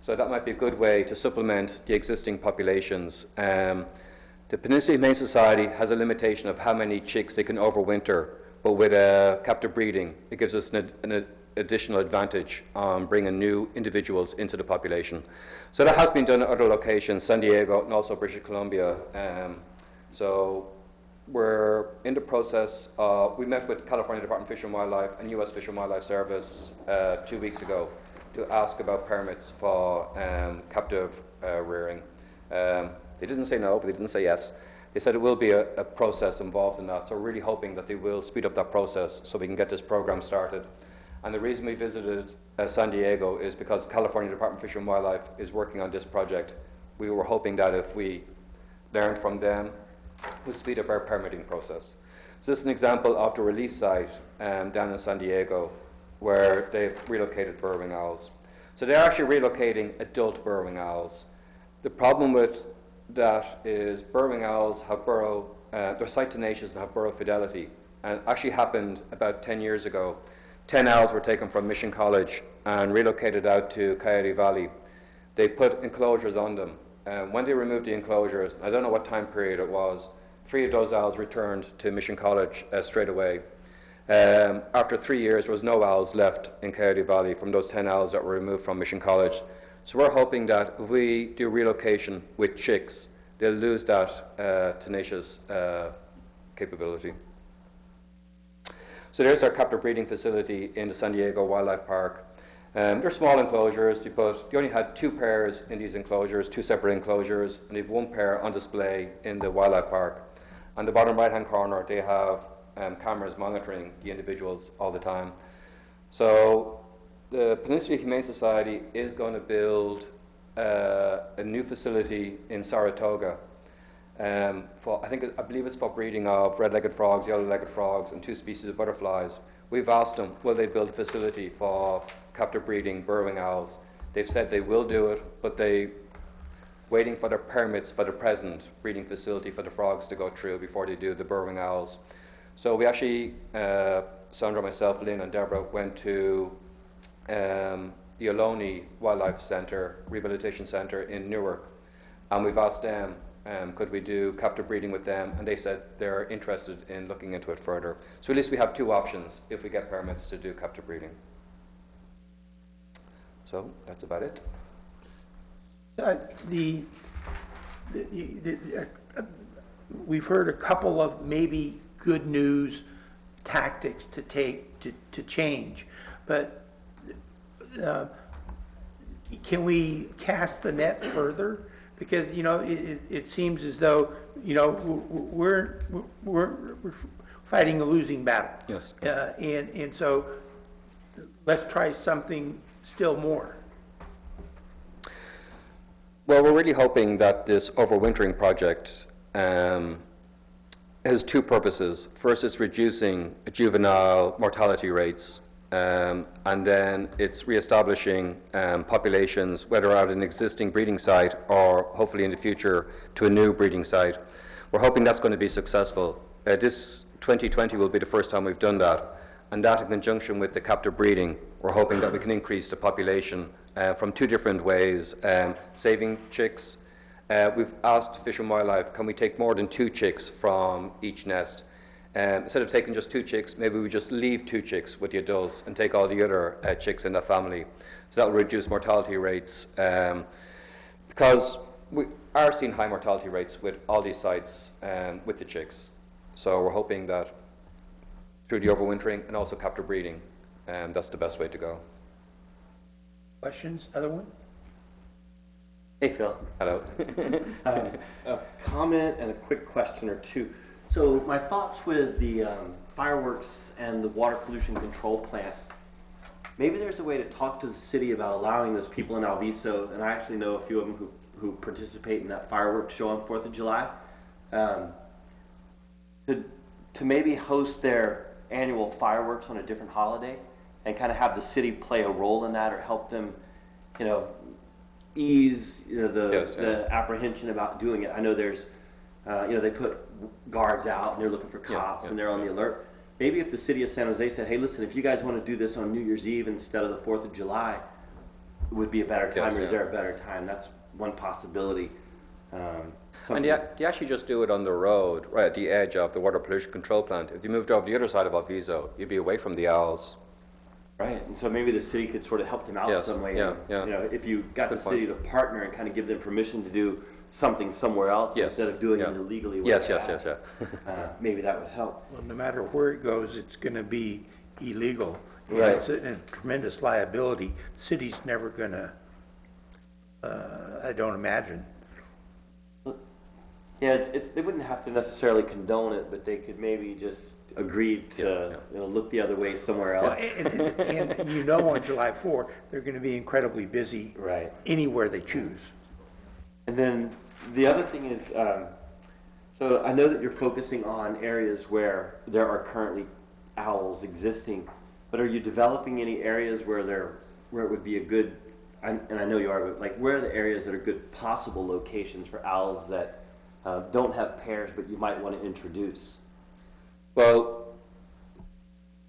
So that might be a good way to supplement the existing populations. The Peninsula Humane Society has a limitation of how many chicks they can overwinter, but with captive breeding, it gives us an additional advantage on bringing new individuals into the population. So that has been done at other locations, San Diego and also British Columbia. So we're in the process we met with California Department of Fish and Wildlife and U.S. Fish and Wildlife Service 2 weeks ago to ask about permits for captive rearing. They didn't say no, but they didn't say yes. They said it will be a process involved in that, so we're really hoping that they will speed up that process so we can get this program started. And the reason we visited San Diego is because the California Department of Fish and Wildlife is working on this project. We were hoping that if we learned from them, we'll speed up our permitting process. So this is an example of the release site down in San Diego where they've relocated burrowing owls. So they're actually relocating adult burrowing owls. The problem with that is burrowing owls have they're site tenacious and have burrow fidelity. And it actually happened about 10 years ago. 10 owls were taken from Mission College and relocated out to Coyote Valley. They put enclosures on them. When they removed the enclosures, I don't know what time period it was, 3 of those owls returned to Mission College straight away. After 3 years, there was no owls left in Coyote Valley from those 10 owls that were removed from Mission College. So we're hoping that if we do relocation with chicks, they'll lose that tenacious capability. So there's our captive breeding facility in the San Diego Wildlife Park. They're small enclosures. They only had 2 pairs in these enclosures, 2 separate enclosures, and they've 1 pair on display in the wildlife park. On the bottom right-hand corner, they have cameras monitoring the individuals all the time. So the Peninsula Humane Society is going to build a new facility in Saratoga. I believe it's for breeding of red-legged frogs, yellow-legged frogs, and 2 species of butterflies. We've asked them, will they build a facility for captive breeding burrowing owls? They've said they will do it, but they're waiting for their permits for the present breeding facility for the frogs to go through before they do the burrowing owls. So we actually, Sandra, myself, Lynn, and Deborah went to the Ohlone Wildlife Center, Rehabilitation Center in Newark, and we've asked them, could we do captive breeding with them, and they said they're interested in looking into it further. So at least we have 2 options if we get permits to do captive breeding. So that's about it. We've heard a couple of maybe good news tactics to take to change, but can we cast the net further? Because it seems as though we're fighting a losing battle. Yes. And so let's try something still more. Well, we're really hoping that this overwintering project has 2 purposes. First, it's reducing juvenile mortality rates, and then it's reestablishing populations, whether at an existing breeding site or hopefully in the future to a new breeding site. We're hoping that's going to be successful. This 2020 will be the first time we've done that, and that in conjunction with the captive breeding, we're hoping that we can increase the population from 2 different ways, saving chicks. We've asked Fish and Wildlife, can we take more than 2 chicks from each nest? Instead of taking just 2 chicks, maybe we just leave 2 chicks with the adults and take all the other chicks in the family. So that will reduce mortality rates, because we are seeing high mortality rates with all these sites with the chicks. So we're hoping that through the overwintering and also captive breeding, that's the best way to go. Questions, other one? Hey, Phil. Hello. A comment and a quick question or two. So my thoughts with the fireworks and the water pollution control plant, maybe there's a way to talk to the city about allowing those people in Alviso, and I actually know a few of them who participate in that fireworks show on 4th of July, to maybe host their annual fireworks on a different holiday and kind of have the city play a role in that or help them, ease the apprehension about doing it. I know there's, they put guards out and they're looking for cops and they're on the alert. Maybe if the city of San Jose said, hey, listen, if you guys want to do this on New Year's Eve instead of the 4th of July, it would be a better time, or is there a better time? That's one possibility. And you actually just do it on the road, right at the edge of the water pollution control plant. If you moved over the other side of Alviso, you'd be away from the owls. Right, and so maybe the city could sort of help them out some way. If you got the city to partner and kind of give them permission to do something somewhere else instead of doing it illegally. Yes. Maybe that would help. Well, no matter where it goes, it's going to be illegal. And Right. It's a tremendous liability. The city's never going to, I don't imagine. Yeah, they wouldn't have to necessarily condone it, but they could maybe just agree to look the other way somewhere Well, else. and on July 4, they're going to be incredibly busy Right. anywhere they choose. And then the other thing is, so I know that you're focusing on areas where there are currently owls existing, but are you developing any areas where it would be a good, and I know you are, but like where are the areas that are good possible locations for owls that don't have pairs, but you might want to introduce? Well,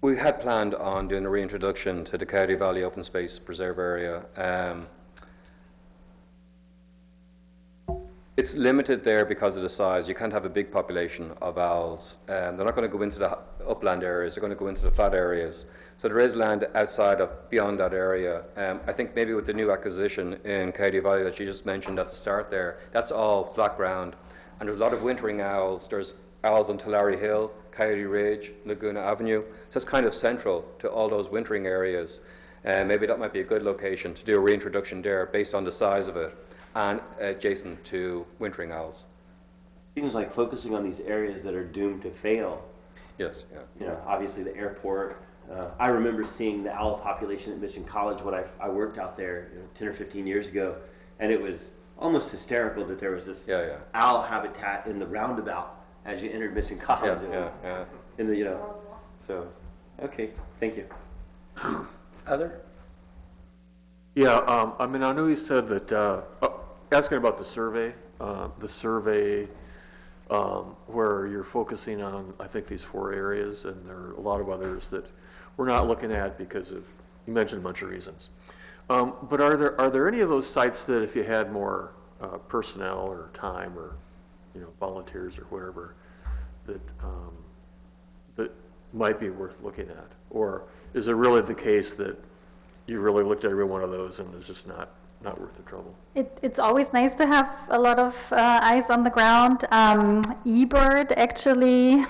we had planned on doing a reintroduction to the Coyote Valley Open Space Preserve area. It's limited there because of the size. You can't have a big population of owls. They're not going to go into the upland areas. They're going to go into the flat areas. So there is land outside of, beyond that area. I think maybe with the new acquisition in Coyote Valley that you just mentioned at the start there, that's all flat ground. And there's a lot of wintering owls. There's owls on Tulare Hill, Coyote Ridge, Laguna Avenue. So it's kind of central to all those wintering areas. Maybe that might be a good location to do a reintroduction there based on the size of it and adjacent to wintering owls. Seems like focusing on these areas that are doomed to fail. Yes, yeah. Obviously the airport. I remember seeing the owl population at Mission College when I worked out there 10 or 15 years ago, and it was almost hysterical that there was this owl habitat in the roundabout as you entered Mission College. In the, so, okay, thank you. Other? Yeah, I know he said that, asking about the survey, where you're focusing on, I think, these 4 areas, and there are a lot of others that we're not looking at because of, you mentioned a bunch of reasons. But are there any of those sites that if you had more personnel or time or, volunteers or whatever, that might be worth looking at? Or is it really the case that you really looked at every one of those and it's just not worth the trouble? It's always nice to have a lot of eyes on the ground. eBird, actually,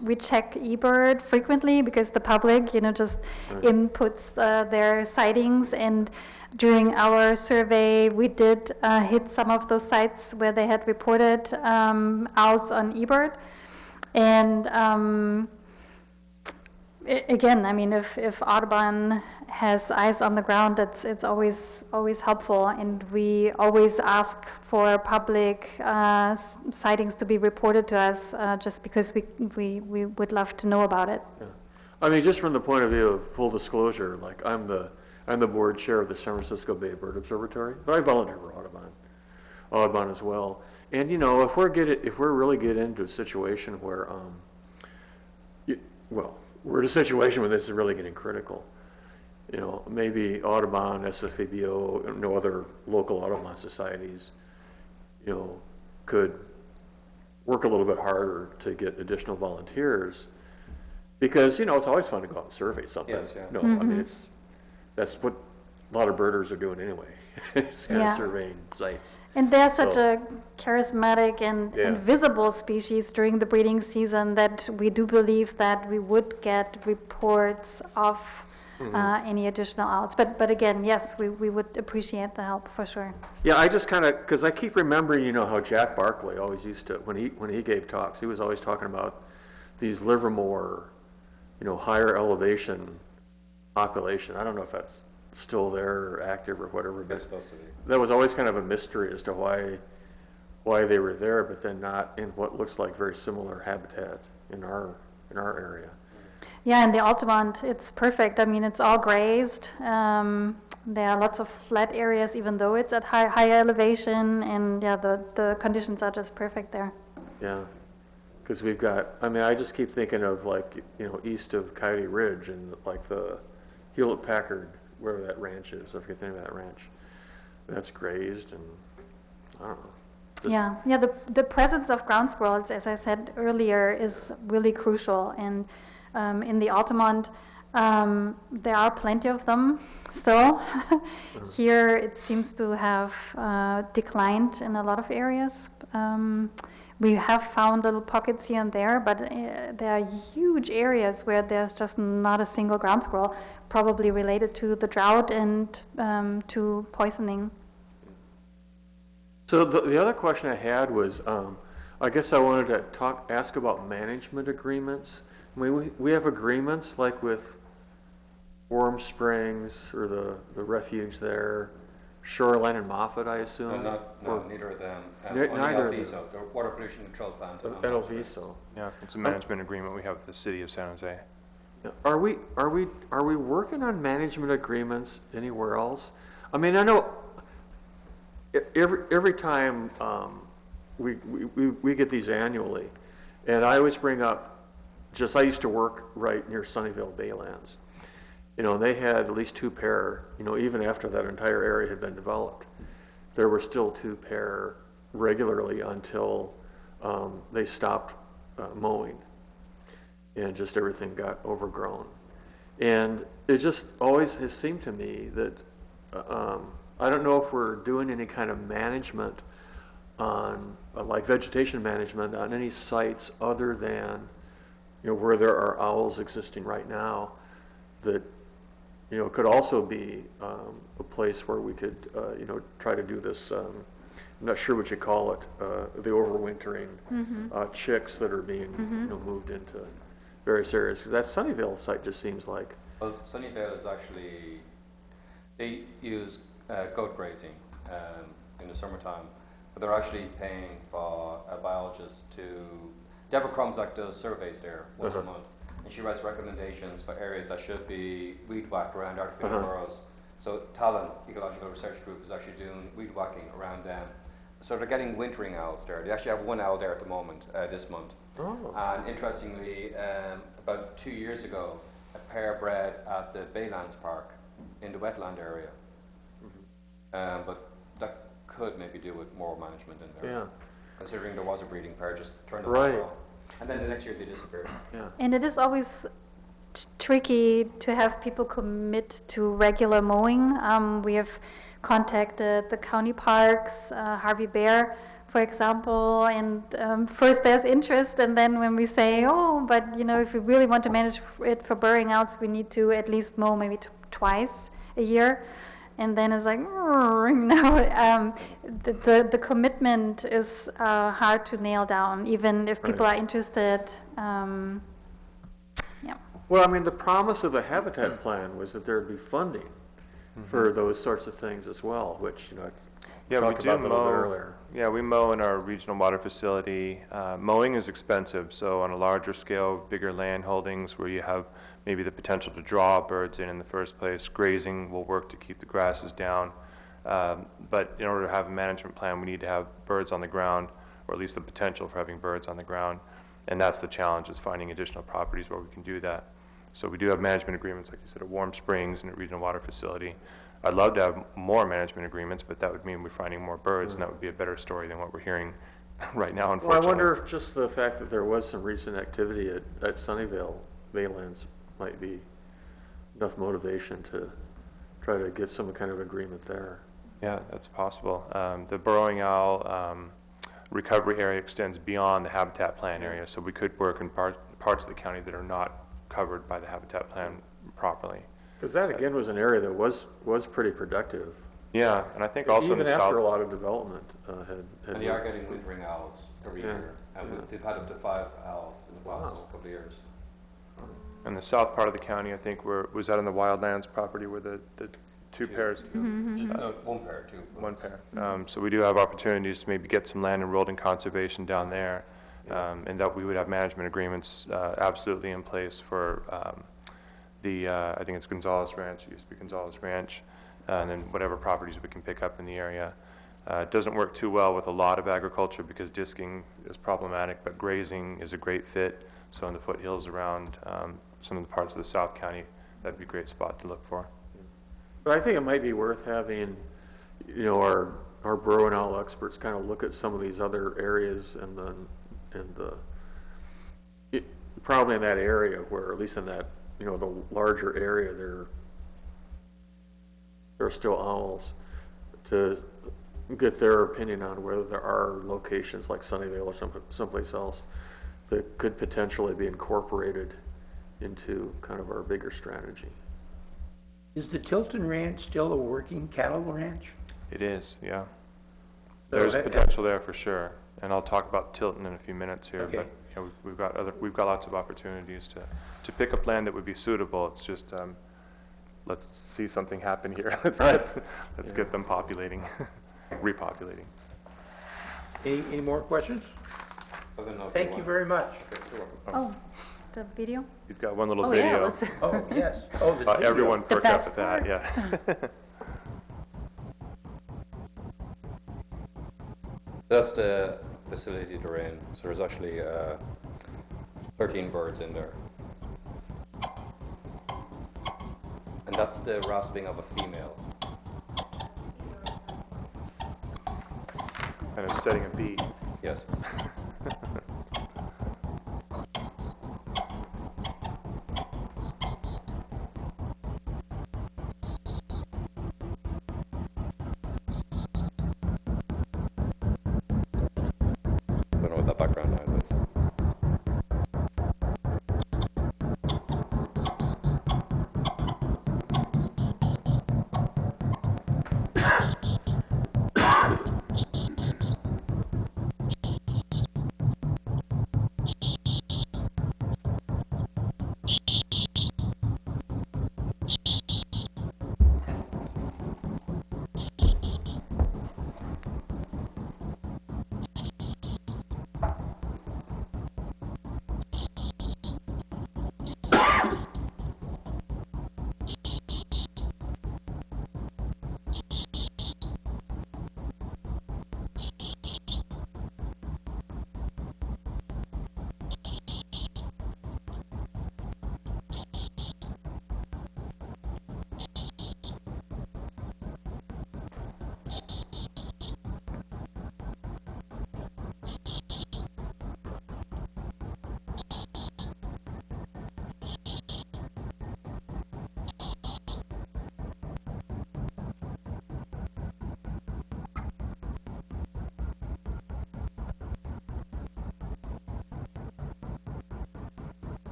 we check eBird frequently because the public, just inputs their sightings. And during our survey, we did hit some of those sites where they had reported owls on eBird. And again, I mean, if Audubon has eyes on the ground, it's always helpful, and we always ask for public sightings to be reported to us, just because we would love to know about it. Yeah. I mean, just from the point of view of full disclosure, like I'm the board chair of the San Francisco Bay Bird Observatory, but I volunteer for Audubon as well. And if we're really get into a situation where, we're in a situation where this is really getting critical. Maybe Audubon, SFABO, no other local Audubon societies, could work a little bit harder to get additional volunteers, because it's always fun to go out and survey something. Yes, yeah. No, I mean that's what a lot of birders are doing anyway. It's kind of surveying sites. And they're such a charismatic and visible species during the breeding season that we do believe that we would get reports of any additional outs. But again, yes, we would appreciate the help for sure. Yeah, I just kind of, because I keep remembering, you know, how Jack Barkley always used to, when he gave talks, he was always talking about these Livermore, you know, higher elevation population. I don't know if that's still there or active or whatever, but that was always kind of a mystery as to why they were there, but then not in what looks like very similar habitat in our area. Yeah, in the Altamont, it's perfect. I mean, it's all grazed. There are lots of flat areas, even though it's at high elevation, and yeah, the conditions are just perfect there. Yeah, because we've got, I mean, I just keep thinking of like, you know, east of Coyote Ridge and like the Hewlett-Packard, wherever that ranch is, I forget the name of that ranch. That's grazed and, I don't know. Yeah, the presence of ground squirrels, as I said earlier, is really crucial. And in the Altamont, there are plenty of them still. Here, it seems to have declined in a lot of areas. We have found little pockets here and there, but there are huge areas where there's just not a single ground squirrel, probably related to the drought and to poisoning. So the other question I had was, I guess I wanted to ask about management agreements. I mean, we have agreements like with Warm Springs or the refuge there, Shoreline and Moffett, I assume? No, neither of them. Neither Only of Alviso, the water pollution control plant. At Alviso. Yeah, it's a management agreement we have with the city of San Jose. Are we working on management agreements anywhere else? I mean, I know every time we get these annually, and I always bring up, I used to work right near Sunnyvale Baylands. You know, they had at least 2 pair, you know, even after that entire area had been developed, there were still 2 pair regularly until they stopped mowing and just everything got overgrown. And it just always has seemed to me that I don't know if we're doing any kind of management on, like vegetation management on any sites other than, you know, where there are owls existing right now that, you know, could also be a place where we could, you know, try to do this, I'm not sure what you call it, the overwintering chicks that are being, you know, moved into various areas. Because that Sunnyvale site just seems like. Well, Sunnyvale is actually, they use goat grazing in the summertime, but they're actually paying for a biologist to, Deborah Krumzak does surveys there once a month, and she writes recommendations for areas that should be weed whacked around artificial burrows. So Talon Ecological Research Group is actually doing weed whacking around them. So they're getting wintering owls there. They actually have 1 owl there at the moment, this month. Oh. And interestingly, about 2 years ago, a pair bred at the Baylands Park in the wetland area. But that could maybe do with more management in there. Yeah. Considering there was a breeding pair, just turned them Right. off. And then the next year they disappeared. Yeah. And it is always tricky to have people commit to regular mowing. We have contacted the county parks, Harvey Bear, for example, and first there's interest, and then when we say, oh, but you know, if we really want to manage it for burring outs, we need to at least mow maybe twice a year. And then it's like, the commitment is hard to nail down, even if people are interested. Yeah. Well, I mean, the promise of the habitat plan was that there'd be funding for those sorts of things as well, which, you know, Yeah, we talked do about that a little bit mow. earlier. Yeah, we mow in our regional water facility. Mowing is expensive, so on a larger scale, bigger land holdings where you have maybe the potential to draw birds in the first place, grazing will work to keep the grasses down. But in order to have a management plan, we need to have birds on the ground, or at least the potential for having birds on the ground. And that's the challenge, is finding additional properties where we can do that. So we do have management agreements, like you said, at Warm Springs and at Regional Water Facility. I'd love to have more management agreements, but that would mean we're finding more birds, and that would be a better story than what we're hearing right now, Well, I unfortunately. wonder if just the fact that there was some recent activity at Sunnyvale Baylands might be enough motivation to try to get some kind of agreement there. Yeah, that's possible. The burrowing owl recovery area extends beyond the habitat plan area, so we could work in parts of the county that are not covered by the habitat plan properly. Because that again was an area that was pretty productive. Yeah, and I think also in the Even after a south, lot of development had. And they are getting wintering owls every Yeah, year. And yeah. they've had up to 5 owls in the past Wow. couple of years. in the south part of the county, I think, was that on the wildlands property where the two pairs? No, one pair, two. One pair. So we do have opportunities to maybe get some land enrolled in conservation down there, and that we would have management agreements absolutely in place for I think it's Gonzalez Ranch, it used to be Gonzalez Ranch, and then whatever properties we can pick up in the area. It doesn't work too well with a lot of agriculture because disking is problematic, but grazing is a great fit. So in the foothills around some of the parts of the South County, that'd be a great spot to look for. But I think it might be worth having, our burrow and owl experts kind of look at some of these other areas probably in that area where, at least in that, the larger area, there are still owls, to get their opinion on whether there are locations like Sunnyvale or someplace else that could potentially be incorporated into kind of our bigger strategy. Is the Tilton Ranch still a working cattle ranch? It is, yeah. So There's potential there for sure, and I'll talk about Tilton in a few minutes here. Okay. But we've got lots of opportunities to pick up land that would be suitable. It's just let's see something happen here. Let's get them populating, repopulating. Any more questions? Thank you very much. Oh, the video? He's got one little Oh, yeah, video. let's- Oh, yes. Oh, the video. Everyone The perked up best at that. Yeah. That's the facility they're in. So there's actually 13 birds in there. And that's the rasping of a female. Kind of setting a beat. Yes. Don't know what that background noise is.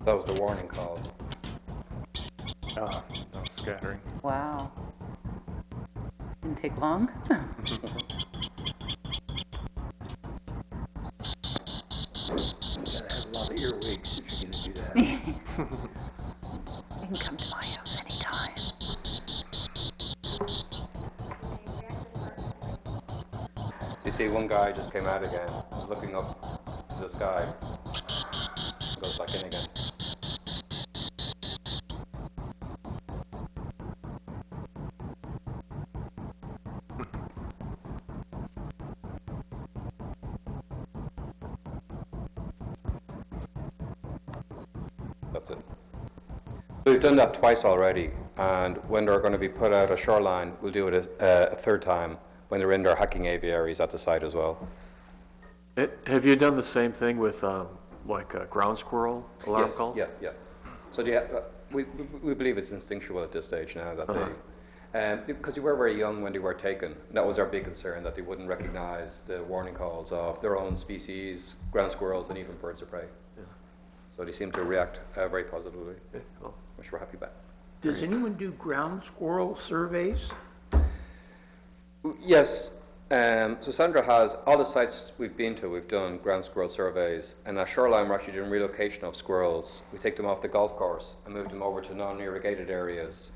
That was the warning call. Oh, no scattering. Wow. Didn't take long. Gotta have a lot of earwigs if you're gonna do that. You can come to my house anytime. You see, one guy just came out again. He's looking up to the sky. Goes back in again. That's it. So we've done that twice already, and when they're going to be put out a shoreline, we'll do it a third time when they're in their hacking aviaries at the site as well. Have you done the same thing with, ground squirrel alarm Yes, calls? Yeah. So we believe it's instinctual at this stage now that because they were very young when they were taken. That was our big concern, that they wouldn't recognize the warning calls of their own species, ground squirrels, and even birds of prey. Yeah. So they seem to react very positively, Yeah, well, which we're happy about. Does anyone do ground squirrel surveys? Yes. So Sandra has, all the sites we've been to, we've done ground squirrel surveys, and at Shoreline we're actually doing relocation of squirrels. We take them off the golf course and move them over to non-irrigated areas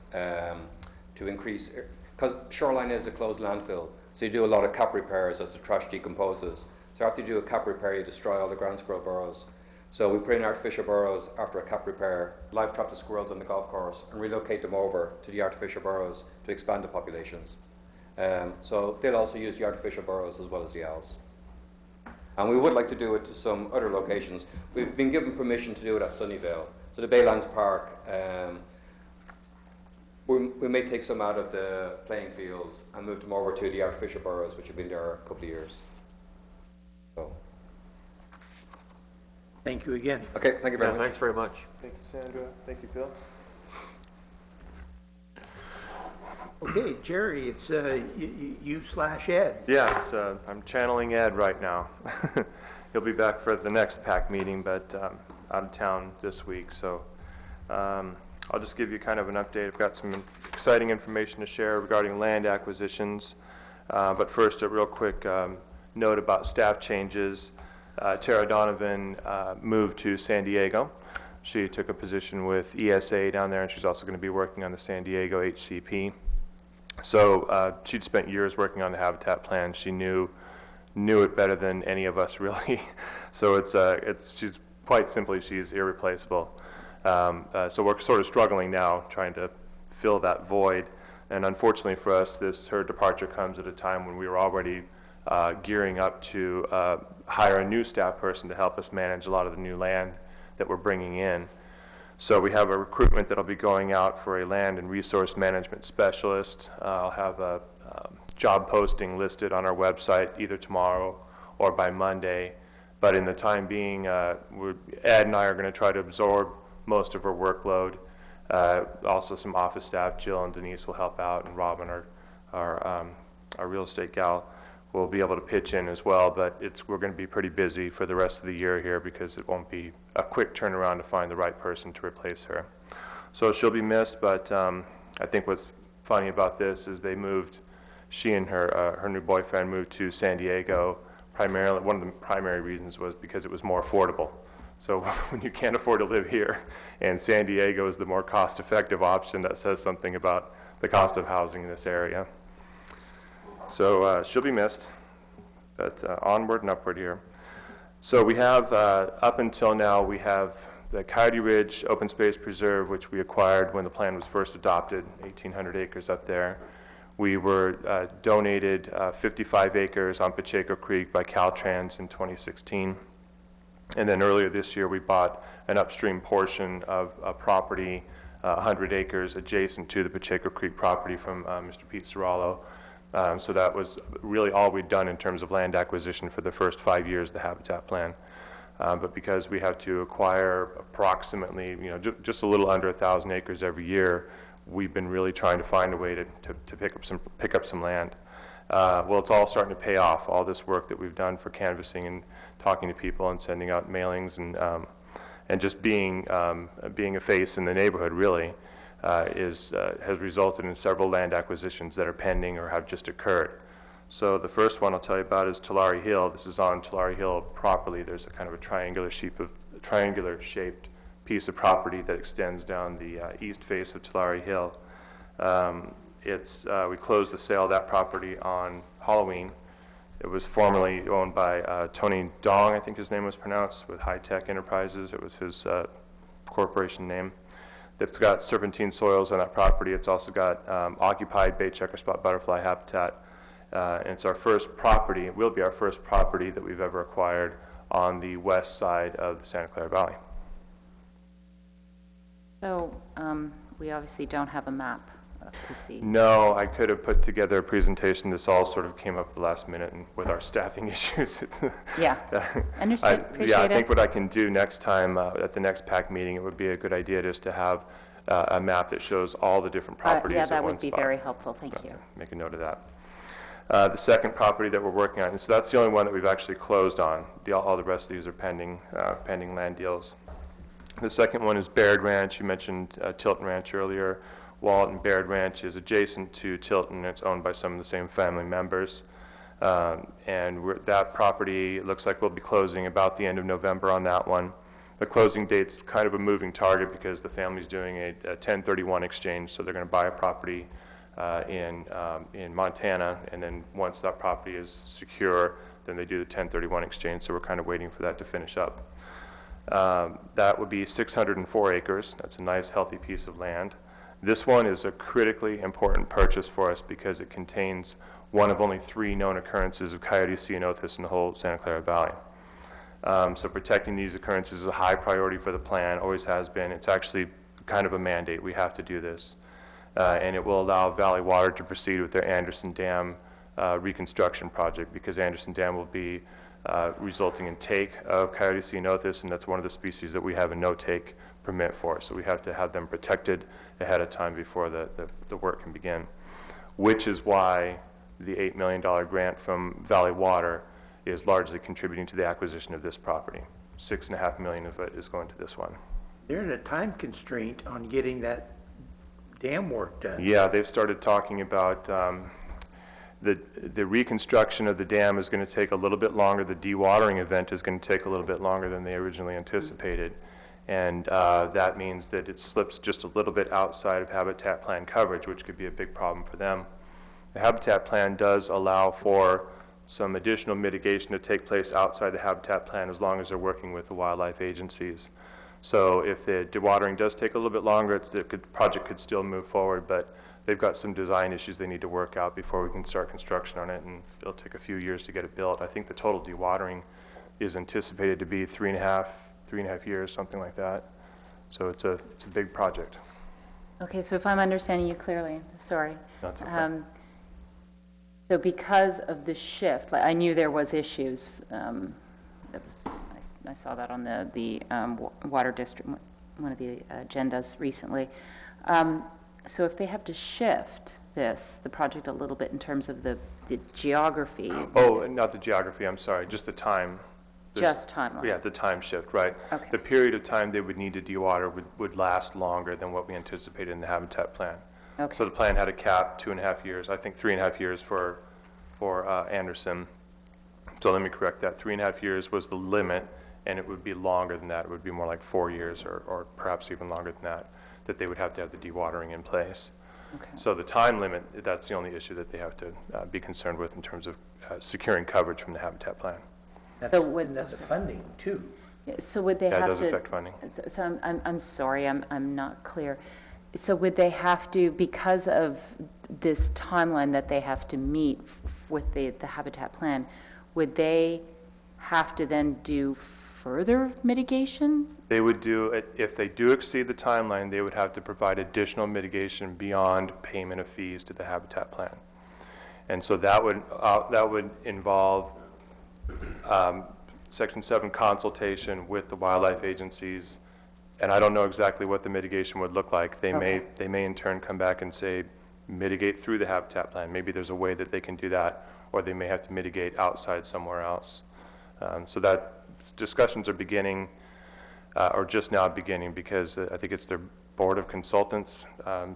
to increase, because Shoreline is a closed landfill, so you do a lot of cap repairs as the trash decomposes. So after you do a cap repair, you destroy all the ground squirrel burrows. So we put in artificial burrows after a cap repair, live trap the squirrels on the golf course, and relocate them over to the artificial burrows to expand the populations. So they'll also use the artificial burrows as well as the owls. And we would like to do it to some other locations. We've been given permission to do it at Sunnyvale. So the Baylands Park, we may take some out of the playing fields and move them over to the artificial burrows, which have been there a couple of years. So. Thank you again. Okay, thank you very Yeah, much. thanks very much. Thank you, Sandra. Thank you, Phil. Okay, Jerry, it's you/Ed. Yes, I'm channeling Ed right now. He'll be back for the next PAC meeting, but out of town this week. So I'll just give you kind of an update. I've got some exciting information to share regarding land acquisitions. But first, a real quick note about staff changes. Tara Donovan moved to San Diego. She took a position with ESA down there, and she's also going to be working on the San Diego HCP. So she'd spent years working on the habitat plan. She knew it better than any of us, really. So she's quite simply, she's irreplaceable. So we're sort of struggling now, trying to fill that void. And unfortunately for us, her departure comes at a time when we were already gearing up to hire a new staff person to help us manage a lot of the new land that we're bringing in. So we have a recruitment that'll be going out for a land and resource management specialist. I'll have a job posting listed on our website either tomorrow or by Monday. But in the time being, Ed and I are going to try to absorb most of her workload. Also some office staff, Jill and Denise will help out, and Robin, our real estate gal, will be able to pitch in as well. But we're going to be pretty busy for the rest of the year here because it won't be a quick turnaround to find the right person to replace her. So she'll be missed, but I think what's funny about this is she and her new boyfriend moved to San Diego. Primarily, one of the primary reasons was because it was more affordable. So when you can't afford to live here, and San Diego is the more cost-effective option, that says something about the cost of housing in this area. So she'll be missed, but onward and upward here. So we have, up until now, we have the Coyote Ridge Open Space Preserve, which we acquired when the plan was first adopted, 1,800 acres up there. We were donated 55 acres on Pacheco Creek by Caltrans in 2016. And then earlier this year, we bought an upstream portion of a property, 100 acres adjacent to the Pacheco Creek property from Mr. Pete Serralo. So that was really all we'd done in terms of land acquisition for the first 5 years of the habitat plan. But because we have to acquire approximately, just a little under 1,000 acres every year, we've been really trying to find a way to pick up some land. Well, it's all starting to pay off. All this work that we've done for canvassing and talking to people and sending out mailings and just being a face in the neighborhood really has resulted in several land acquisitions that are pending or have just occurred. So the first one I'll tell you about is Tulare Hill. This is on Tulare Hill properly. There's a kind of a triangular shaped piece of property that extends down the east face of Tulare Hill. We closed the sale of that property on Halloween. It was formerly owned by Tony Dong, I think his name was pronounced, with High Tech Enterprises. It was his corporation name. It's got serpentine soils on that property. It's also got occupied bay checker spot butterfly habitat. And it's our first property, it will be our first property that we've ever acquired on the west side of the Santa Clara Valley. So we obviously don't have a map to see? No, I could have put together a presentation. This all sort of came up at the last minute and with our staffing issues. Yeah, understood, appreciate Yeah, I it. think what I can do next time, at the next PAC meeting, it would be a good idea just to have a map that shows all the different properties Yeah, at that one would be spot. very helpful, thank you. Make a note of that. The second property that we're working on, and so that's the only one that we've actually closed on. All the rest of these are pending land deals. The second one is Baird Ranch. You mentioned Tilton Ranch earlier. Walton Baird Ranch is adjacent to Tilton. It's owned by some of the same family members. That property, it looks like we'll be closing about the end of November on that one. The closing date's kind of a moving target because the family's doing a 1031 exchange, so they're going to buy a property in Montana, and then once that property is secure, then they do the 1031 exchange, so we're kind of waiting for that to finish up. That would be 604 acres. That's a nice, healthy piece of land. This one is a critically important purchase for us because it contains one of only 3 known occurrences of Coyote ceanothus in the whole Santa Clara Valley. So protecting these occurrences is a high priority for the plan, always has been. It's actually kind of a mandate. We have to do this. And it will allow Valley Water to proceed with their Anderson Dam reconstruction project because Anderson Dam will be resulting in take of Coyote ceanothus, and that's one of the species that we have a no-take permit for. So we have to have them protected ahead of time before the work can begin, which is why the $8 million grant from Valley Water is largely contributing to the acquisition of this property. $6.5 million of it is going to this one. There's a time constraint on getting that dam work done. Yeah, they've started talking about the reconstruction of the dam is going to take a little bit longer. The dewatering event is going to take a little bit longer than they originally anticipated. And that means that it slips just a little bit outside of habitat plan coverage, which could be a big problem for them. The habitat plan does allow for some additional mitigation to take place outside the habitat plan as long as they're working with the wildlife agencies. So if the dewatering does take a little bit longer, the project could still move forward, but they've got some design issues they need to work out before we can start construction on it, and it'll take a few years to get it built. I think the total dewatering is anticipated to be three and a half years, something like that. So it's a big project. Okay, so if I'm understanding you clearly, sorry. That's okay. So because of the shift, like I knew there was issues. I saw that on the water district, one of the agendas recently. So if they have to shift the project a little bit in terms of the geography. Oh, not the geography, I'm sorry, just the time. Just timeline. Yeah, the time shift, right. Okay. The period of time they would need to dewater would last longer than what we anticipated in the habitat plan. Okay. So the plan had a cap 2.5 years, I think 3.5 years for Anderson. So let me correct that, 3.5 years was the limit, and it would be longer than that. It would be more like 4 years or perhaps even longer than that they would have to have the dewatering in place. Okay. So the time limit, that's the only issue that they have to be concerned with in terms of securing coverage from the habitat plan. And that's a funding too. So would they Yeah, it have does to? affect funding. So I'm sorry, I'm not clear. So would they have to, because of this timeline that they have to meet with the habitat plan, would they have to then do further mitigation? They would do, if they do exceed the timeline, they would have to provide additional mitigation beyond payment of fees to the habitat plan. And so that would involve Section 7 consultation with the wildlife agencies, and I don't know exactly what the mitigation would look like. They may in turn come back and say, mitigate through the habitat plan. Maybe there's a way that they can do that, or they may have to mitigate outside somewhere else. So that discussions are beginning, or just now beginning, because I think it's their board of consultants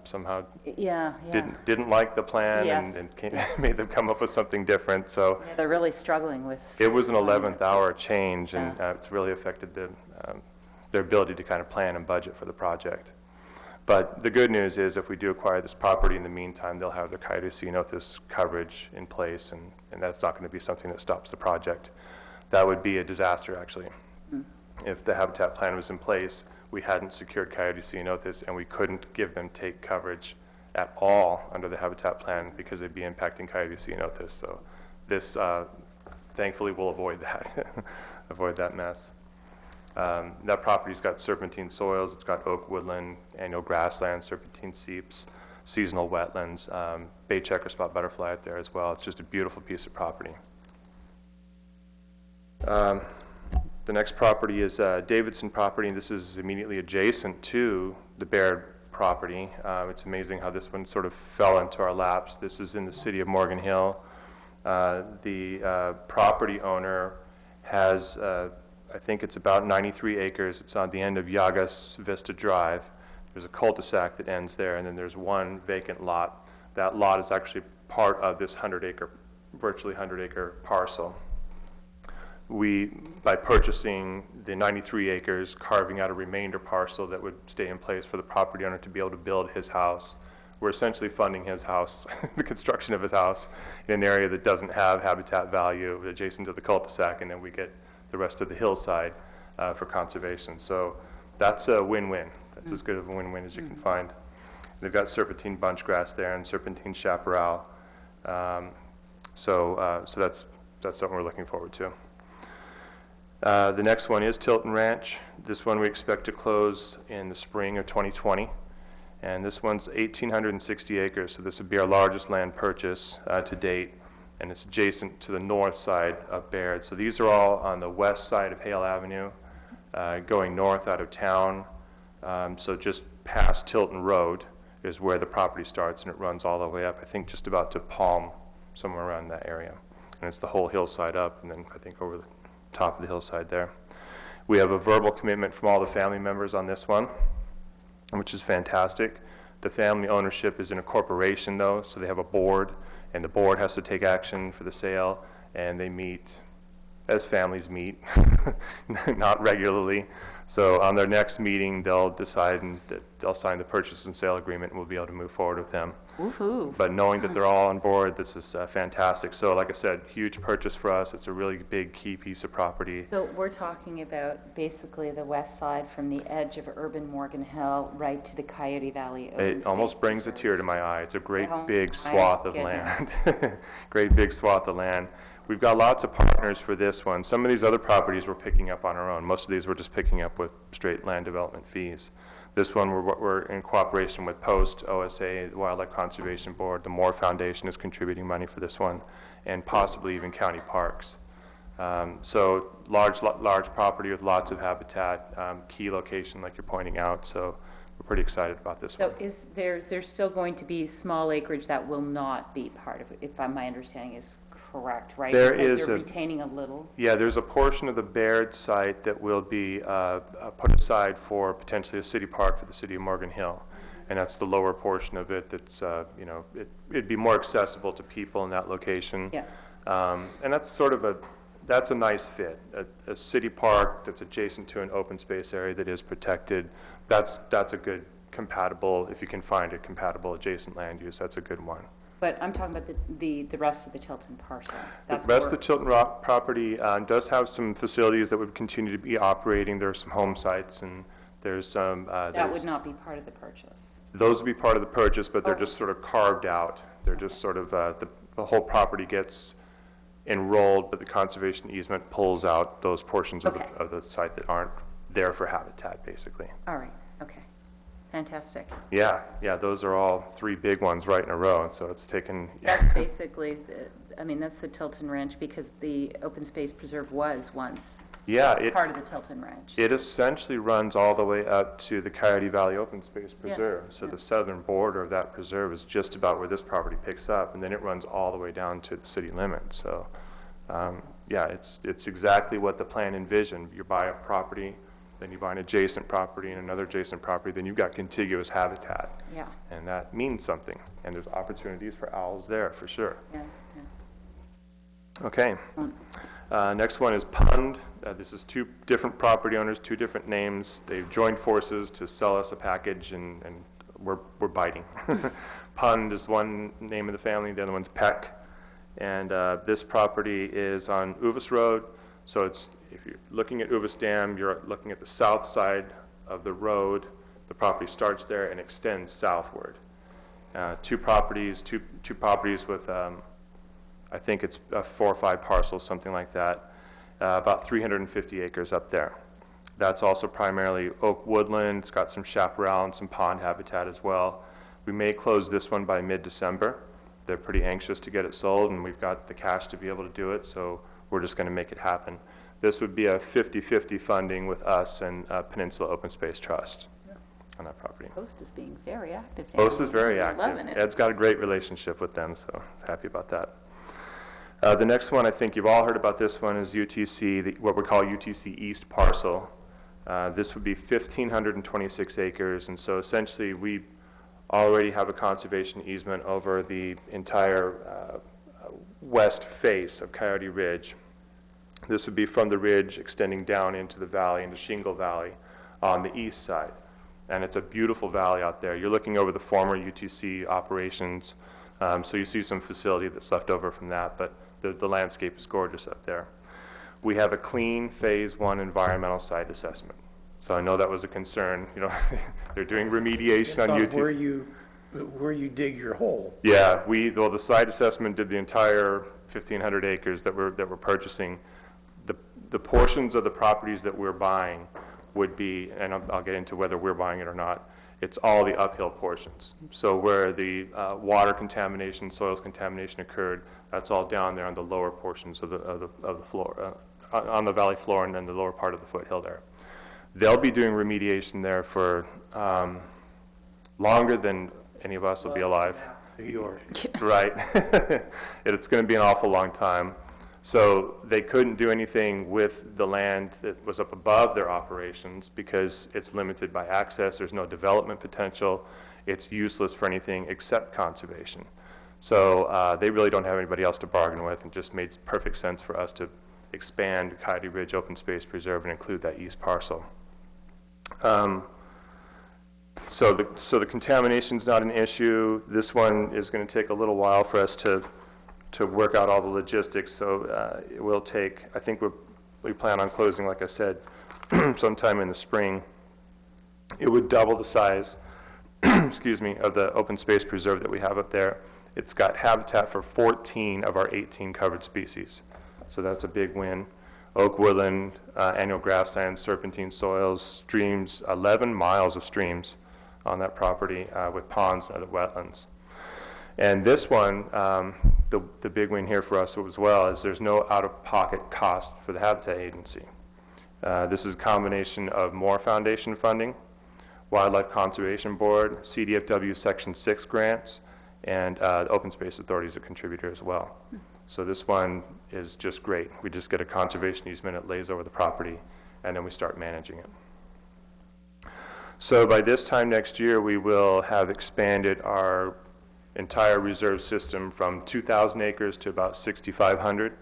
somehow didn't like the plan. Yes. and made them come up with something different. So Yeah, they're really struggling with. it was an 11th hour change, and it's really affected their ability to kind of plan and budget for the project. But the good news is if we do acquire this property in the meantime, they'll have their Coyote ceanothus coverage in place, and that's not going to be something that stops the project. That would be a disaster, actually. If the habitat plan was in place, we hadn't secured Coyote ceanothus, and we couldn't give them take coverage at all under the habitat plan because they'd be impacting Coyote ceanothus. So this, thankfully, will avoid that, avoid that mess. That property's got serpentine soils, it's got oak woodland, annual grassland, serpentine seeps. seasonal wetlands, bay checker spot butterfly out there as well. It's just a beautiful piece of property. The next property is Davidson property, and this is immediately adjacent to the Baird property. It's amazing how this one sort of fell into our laps. This is in the city of Morgan Hill. The property owner has, I think it's about 93 acres. It's on the end of Llagas Vista Drive. There's a cul-de-sac that ends there, and then there's one vacant lot. That lot is actually part of this virtually 100-acre parcel. By purchasing the 93 acres, carving out a remainder parcel that would stay in place for the property owner to be able to build his house, we're essentially funding his house, the construction of his house, in an area that doesn't have habitat value adjacent to the cul-de-sac, and then we get the rest of the hillside for conservation. So that's a win-win. That's as good of a win-win as you can find. They've got serpentine bunch grass there and serpentine chaparral. So that's something we're looking forward to. The next one is Tilton Ranch. This one we expect to close in the spring of 2020. And this one's 1,860 acres, so this would be our largest land purchase to date. And it's adjacent to the north side of Baird. So these are all on the west side of Hale Avenue, going north out of town. So just past Tilton Road is where the property starts, and it runs all the way up, I think just about to Palm, somewhere around that area. And it's the whole hillside up, and then I think over the top of the hillside there. We have a verbal commitment from all the family members on this one, which is fantastic. The family ownership is in a corporation though, so they have a board, and the board has to take action for the sale, and they meet as families meet, not regularly. So on their next meeting, they'll decide and they'll sign the purchase and sale agreement, and we'll be able to move forward with them. Woohoo. But knowing that they're all on board, this is fantastic. So like I said, huge purchase for us. It's a really big key piece of property. So we're talking about basically the west side from the edge of urban Morgan Hill right to the Coyote Valley Open It almost Space brings a Preserve. tear to my eye. It's a great Oh, big my swath of land. Great big swath of land. We've got lots of partners for this one. Some of these other properties we're picking up on our own. Most of these we're just picking up with straight land development fees. This one we're in cooperation with Post, OSA, the Wildlife Conservation Board. The Moore Foundation is contributing money for this one, and possibly even county parks. So large property with lots of habitat, key location like you're pointing out. So we're pretty excited about this one. So there's still going to be small acreage that will not be part of it, if my understanding is correct, right? There because is they're a- retaining a little. Yeah, there's a portion of the Baird site that will be put aside for potentially a city park for the city of Morgan Hill. And that's the lower portion of it that's, it'd be more accessible to people in that location. Yeah. And that's sort of that's a nice fit. A city park that's adjacent to an open space area that is protected, that's a good compatible, if you can find a compatible adjacent land use, that's a good one. But I'm talking about the rest of the Tilton parcel. That's The rest of where- the Tilton Rock property does have some facilities that would continue to be operating. There are some home sites, and there's some... That would not be part of the purchase. Those would be part of the purchase, but they're Oh. just sort of carved out. They're just sort of, the whole property gets enrolled, but the conservation easement pulls out those portions Okay. of the site that aren't there for habitat, basically. All right, okay. Fantastic. Yeah, those are all three big ones right in a row, and so it's taken... That's basically, that's the Tilton Ranch, because the open space preserve was once Yeah, part of the Tilton Ranch. It essentially runs all the way up to the Coyote Valley Open Space Yeah, Preserve. So yeah. the southern border of that preserve is just about where this property picks up, and then it runs all the way down to the city limit. So, it's exactly what the plan envisioned. You buy a property, then you buy an adjacent property and another adjacent property, then you've got contiguous habitat. Yeah, And that means something. And there's opportunities for owls there, for sure. yeah. Okay. Next one is Pund. This is two different property owners, two different names. They've joined forces to sell us a package, and we're biting. Pund is one name of the family, the other one's Peck. And this property is on Uvis Road. So if you're looking at Uvis Dam, you're looking at the south side of the road. The property starts there and extends southward. Two properties with I think it's 4 or 5 parcels, something like that, about 350 acres up there. That's also primarily oak woodland. It's got some chaparral and some pond habitat as well. We may close this one by mid-December. They're pretty anxious to get it sold, and we've got the cash to be able to do it, so we're just going to make it happen. This would be a 50-50 funding with us and Peninsula Open Space Trust on that property. Post is being very active. now. Post is very active. Loving it. Ed's got a great relationship with them, so happy about that. The next one, I think you've all heard about this one, is UTC, what we call UTC East Parcel. This would be 1,526 acres, and so essentially we already have a conservation easement over the entire west face of Coyote Ridge. This would be from the ridge extending down into the valley, into Shingle Valley on the east side. And it's a beautiful valley out there. You're looking over the former UTC operations, so you see some facility that's left over from that, but the landscape is gorgeous up there. We have a clean Phase 1 environmental site assessment. So I know that was a concern, you know, they're doing remediation on UTC. Where you dig your hole. Yeah, well, the site assessment did the entire 1,500 acres that we're purchasing. The portions of the properties that we're buying would be, and I'll get into whether we're buying it or not, it's all the uphill portions. So where the water contamination, soils contamination occurred, that's all down there on the lower portions of the floor, on the valley floor and then the lower part of the foothill there. They'll be doing remediation there for longer than any of us will be alive. New York. Right. It's going to be an awful long time. So they couldn't do anything with the land that was up above their operations because it's limited by access. There's no development potential. It's useless for anything except conservation. So they really don't have anybody else to bargain with, and just made perfect sense for us to expand Coyote Ridge Open Space Preserve and include that east parcel. So the contamination's not an issue. This one is going to take a little while for us to work out all the logistics. So it will take, I think we plan on closing, like I said, sometime in the spring. It would double the size, excuse me, of the open space preserve that we have up there. It's got habitat for 14 of our 18 covered species. So that's a big win. Oak woodland, annual grasslands, serpentine soils, streams, 11 miles of streams on that property with ponds and other wetlands. And this one, the big win here for us as well is there's no out-of-pocket cost for the Habitat Agency. This is a combination of more foundation funding, Wildlife Conservation Board, CDFW Section 6 grants, and the Open Space Authority is a contributor as well. So this one is just great. We just get a conservation easement, it lays over the property, and then we start managing it. So by this time next year, we will have expanded our entire reserve system from 2,000 acres to about 6,500,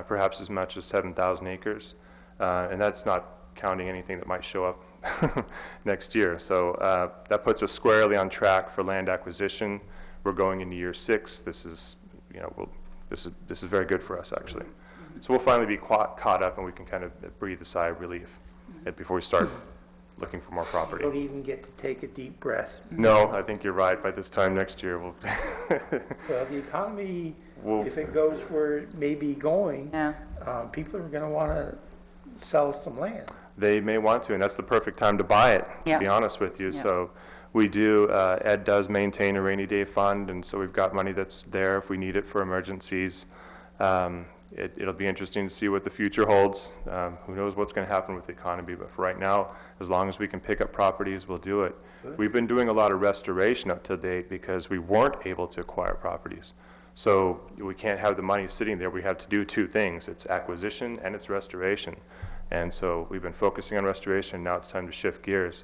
perhaps as much as 7,000 acres. And that's not counting anything that might show up next year. So that puts us squarely on track for land acquisition. We're going into year 6. This is, you know, this is very good for us, actually. So we'll finally be caught up, and we can kind of breathe a sigh of relief before we start looking for more property. Don't even get to take a deep breath. No, I think you're right. By this time next year, we'll. Well, the economy, Well, if it goes where it may be going, Yeah. people are going to want to sell some land. They may want to, and that's the perfect time to buy it, to Yeah. be honest with you. Yeah. So we do, Ed does maintain a rainy day fund, and so we've got money that's there if we need it for emergencies. It'll be interesting to see what the future holds. Who knows what's going to happen with the economy, but for right now, as long as we can pick up properties, we'll do it. We've been doing a lot of restoration up to date because we weren't able to acquire properties. So we can't have the money sitting there. We have to do two things. It's acquisition and it's restoration. And so we've been focusing on restoration. Now it's time to shift gears.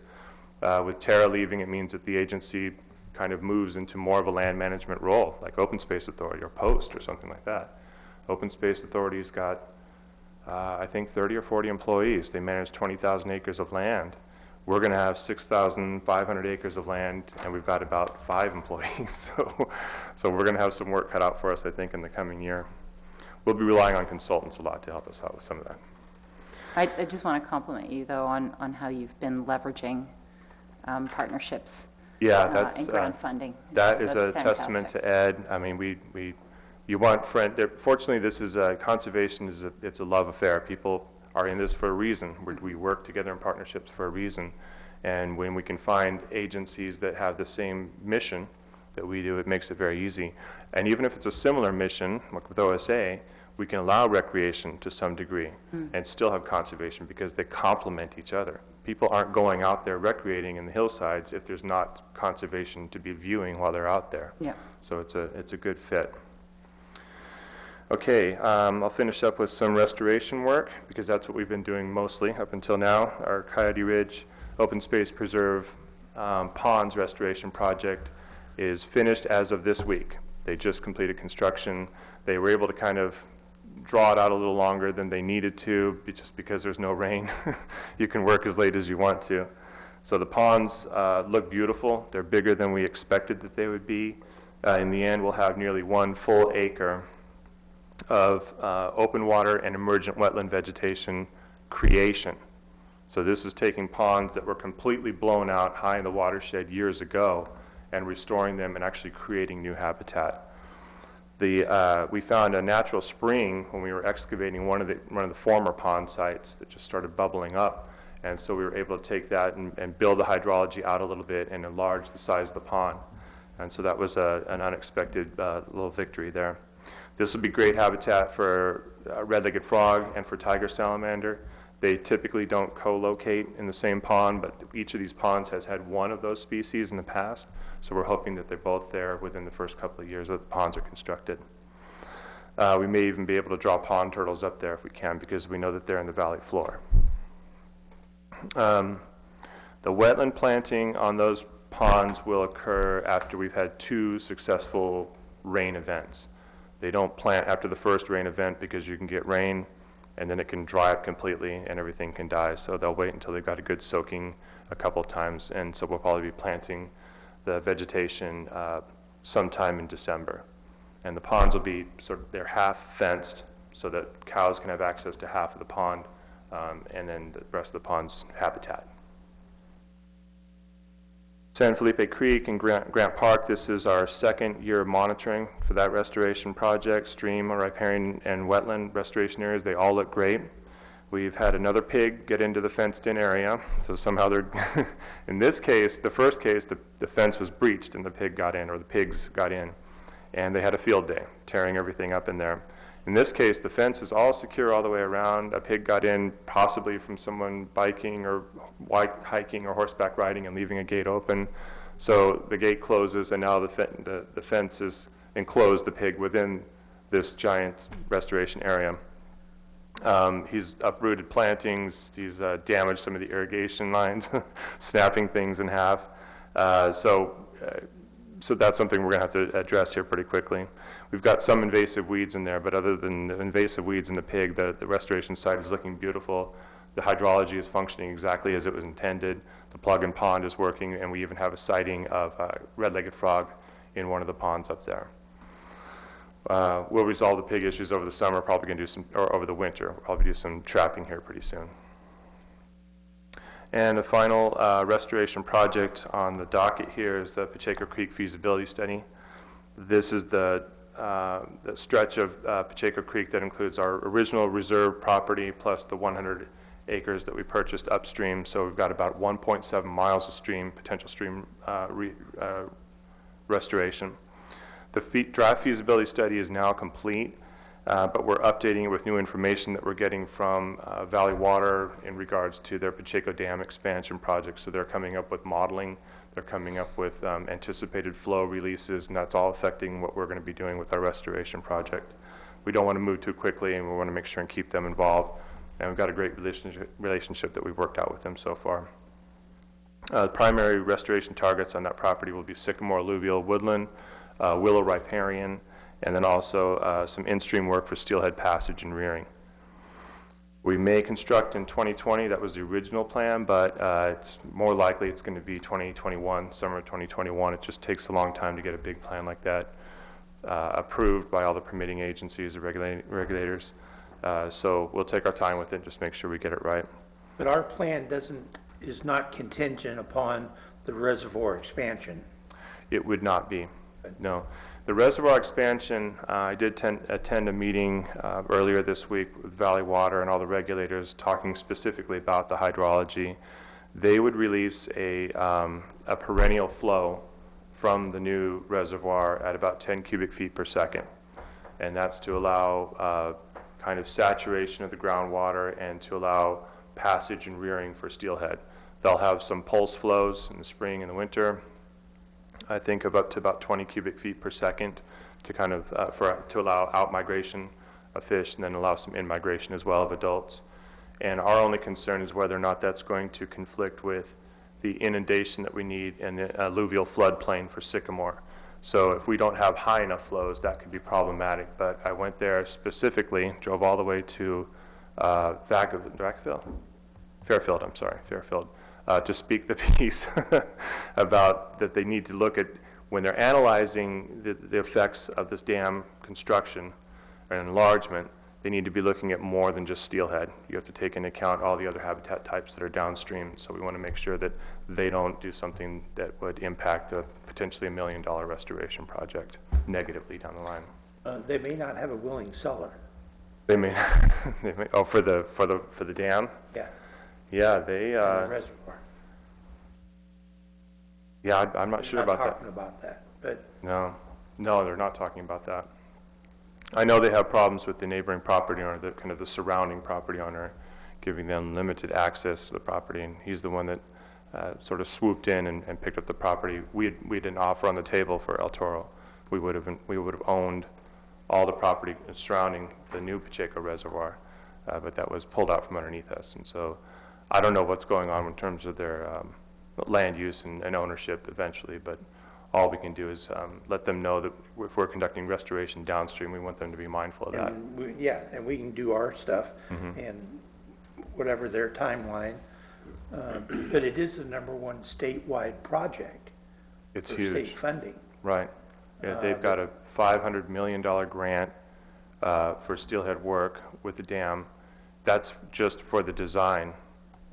With Tara leaving, it means that the agency kind of moves into more of a land management role, like Open Space Authority or Post or something like that. Open Space Authority's got, I think, 30 or 40 employees. They manage 20,000 acres of land. We're going to have 6,500 acres of land, and we've got about 5 employees. So we're going to have some work cut out for us, I think, in the coming year. We'll be relying on consultants a lot to help us out with some of that. I just want to compliment you, though, on how you've been leveraging partnerships. Yeah, that's and grant funding. That is That's a testament fantastic. to Ed. I mean, you want fortunately, this is conservation it's a love affair. People are in this for a reason. We work together in partnerships for a reason, And when we can find agencies that have the same mission that we do, it makes it very easy. And even if it's a similar mission, like with OSA, we can allow recreation to some degree and still have conservation because they complement each other. People aren't going out there recreating in the hillsides if there's not conservation to be viewing while they're out there. Yeah. So it's a good fit. Okay, I'll finish up with some restoration work because that's what we've been doing mostly up until now. Our Coyote Ridge Open Space Preserve Ponds Restoration Project is finished as of this week. They just completed construction. They were able to kind of draw it out a little longer than they needed to, just because there's no rain. You can work as late as you want to. So the ponds look beautiful. They're bigger than we expected that they would be. In the end, we'll have nearly 1 full acre of open water and emergent wetland vegetation creation. So this is taking ponds that were completely blown out high in the watershed years ago and restoring them and actually creating new habitat. We found a natural spring when we were excavating one of the former pond sites that just started bubbling up, and so we were able to take that and build the hydrology out a little bit and enlarge the size of the pond. And so that was an unexpected little victory there. This will be great habitat for red-legged frog and for tiger salamander. They typically don't co-locate in the same pond, but each of these ponds has had one of those species in the past, so we're hoping that they're both there within the first couple of years that the ponds are constructed. We may even be able to draw pond turtles up there if we can, because we know that they're in the valley floor. The wetland planting on those ponds will occur after we've had 2 successful rain events. They don't plant after the first rain event because you can get rain and then it can dry up completely and everything can die. So they'll wait until they've got a good soaking a couple of times, and so we'll probably be planting the vegetation sometime in December. And the ponds will be they're half fenced so that cows can have access to half of the pond, and then the rest of the pond's habitat. San Felipe Creek and Grant Park, this is our second year of monitoring for that restoration project. Stream, riparian, and wetland restoration areas, they all look great. We've had another pig get into the fenced-in area, so somehow they're, in this case, the first case, the fence was breached and the pig got in, or the pigs got in, and they had a field day, tearing everything up in there. In this case, the fence is all secure all the way around. A pig got in possibly from someone biking or hiking or horseback riding and leaving a gate open. So the gate closes, and now the fence is enclosed the pig within this giant restoration area. He's uprooted plantings. He's damaged some of the irrigation lines, snapping things in half. So that's something we're going to have to address here pretty quickly. We've got some invasive weeds in there, but other than the invasive weeds in the pig, the restoration site is looking beautiful. The hydrology is functioning exactly as it was intended. The plug and pond is working, and we even have a sighting of red-legged frog in one of the ponds up there. We'll resolve the pig issues over the summer, probably going to do some, or over the winter. We'll probably do some trapping here pretty soon. And the final restoration project on the docket here is the Pacheco Creek feasibility study. This is the stretch of Pacheco Creek that includes our original reserve property plus the 100 acres that we purchased upstream. So we've got about 1.7 miles of stream, potential stream restoration. The draft feasibility study is now complete. But we're updating it with new information that we're getting from Valley Water in regards to their Pacheco Dam expansion project. So they're coming up with modeling, they're coming up with anticipated flow releases, and that's all affecting what we're going to be doing with our restoration project. We don't want to move too quickly, and we want to make sure and keep them involved. And we've got a great relationship that we've worked out with them so far. The primary restoration targets on that property will be sycamore alluvial woodland, willow riparian, and then also some in-stream work for steelhead passage and rearing. We may construct in 2020, that was the original plan, but it's more likely it's going to be 2021, summer of 2021. It just takes a long time to get a big plan like that approved by all the permitting agencies, the regulators. So we'll take our time with it, just make sure we get it right. But our plan is not contingent upon the reservoir expansion. It would not be, no. The reservoir expansion, I did attend a meeting earlier this week with Valley Water and all the regulators talking specifically about the hydrology. they would release a perennial flow from the new reservoir at about 10 cubic feet per second. And that's to allow kind of saturation of the groundwater and to allow passage and rearing for steelhead. They'll have some pulse flows in the spring and the winter, I think of up to about 20 cubic feet per second to kind of, to allow out migration of fish and then allow some in migration as well of adults. And our only concern is whether or not that's going to conflict with the inundation that we need in the alluvial floodplain for Sycamore. So if we don't have high enough flows, that could be problematic. But I went there specifically, drove all the way to Fairfield, to speak the piece about that they need to look at, when they're analyzing the effects of this dam construction or enlargement, they need to be looking at more than just steelhead. You have to take into account all the other habitat types that are downstream. So we want to make sure that they don't do something that would impact a potentially $1 million restoration project negatively down the line. They may not have a willing seller. They may, oh, for the dam? Yeah. Yeah, they, The reservoir. yeah, I'm not sure about Not that. talking about that, but No, they're not talking about that. I know they have problems with the neighboring property owner, the kind of the surrounding property owner, giving them limited access to the property, and he's the one that sort of swooped in and picked up the property. We had an offer on the table for El Toro. We would have owned all the property surrounding the new Pacheco Reservoir, but that was pulled out from underneath us. And so I don't know what's going on in terms of their land use and ownership eventually, but all we can do is let them know that if we're conducting restoration downstream, we want them to be mindful of that. and we can do our stuff and whatever their timeline. But it is the #1 statewide project It's for huge. state funding. Right. Yeah, they've got a $500 million grant for steelhead work with the dam. That's just for the design,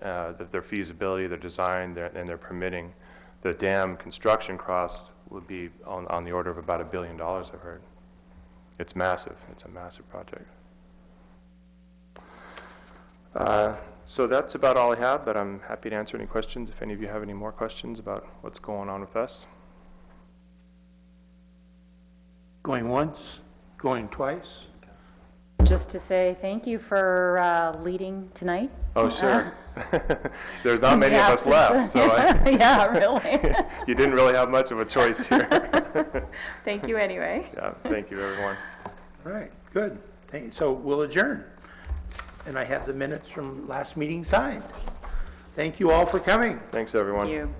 their feasibility, their design, and their permitting. The dam construction cost would be on the order of about $1 billion, I've heard. It's massive. It's a massive project. So that's about all I have, but I'm happy to answer any questions if any of you have any more questions about what's going on with us. Going once, going twice. Just to say thank you for leading tonight. Oh, sure. There's not many of us left, so Yeah, really. you didn't really have much of a choice here. Thank you anyway. Yeah, thank you, everyone. All right, good. So we'll adjourn. And I have the minutes from last meeting signed. Thank you all for coming. Thanks, everyone. Thank you.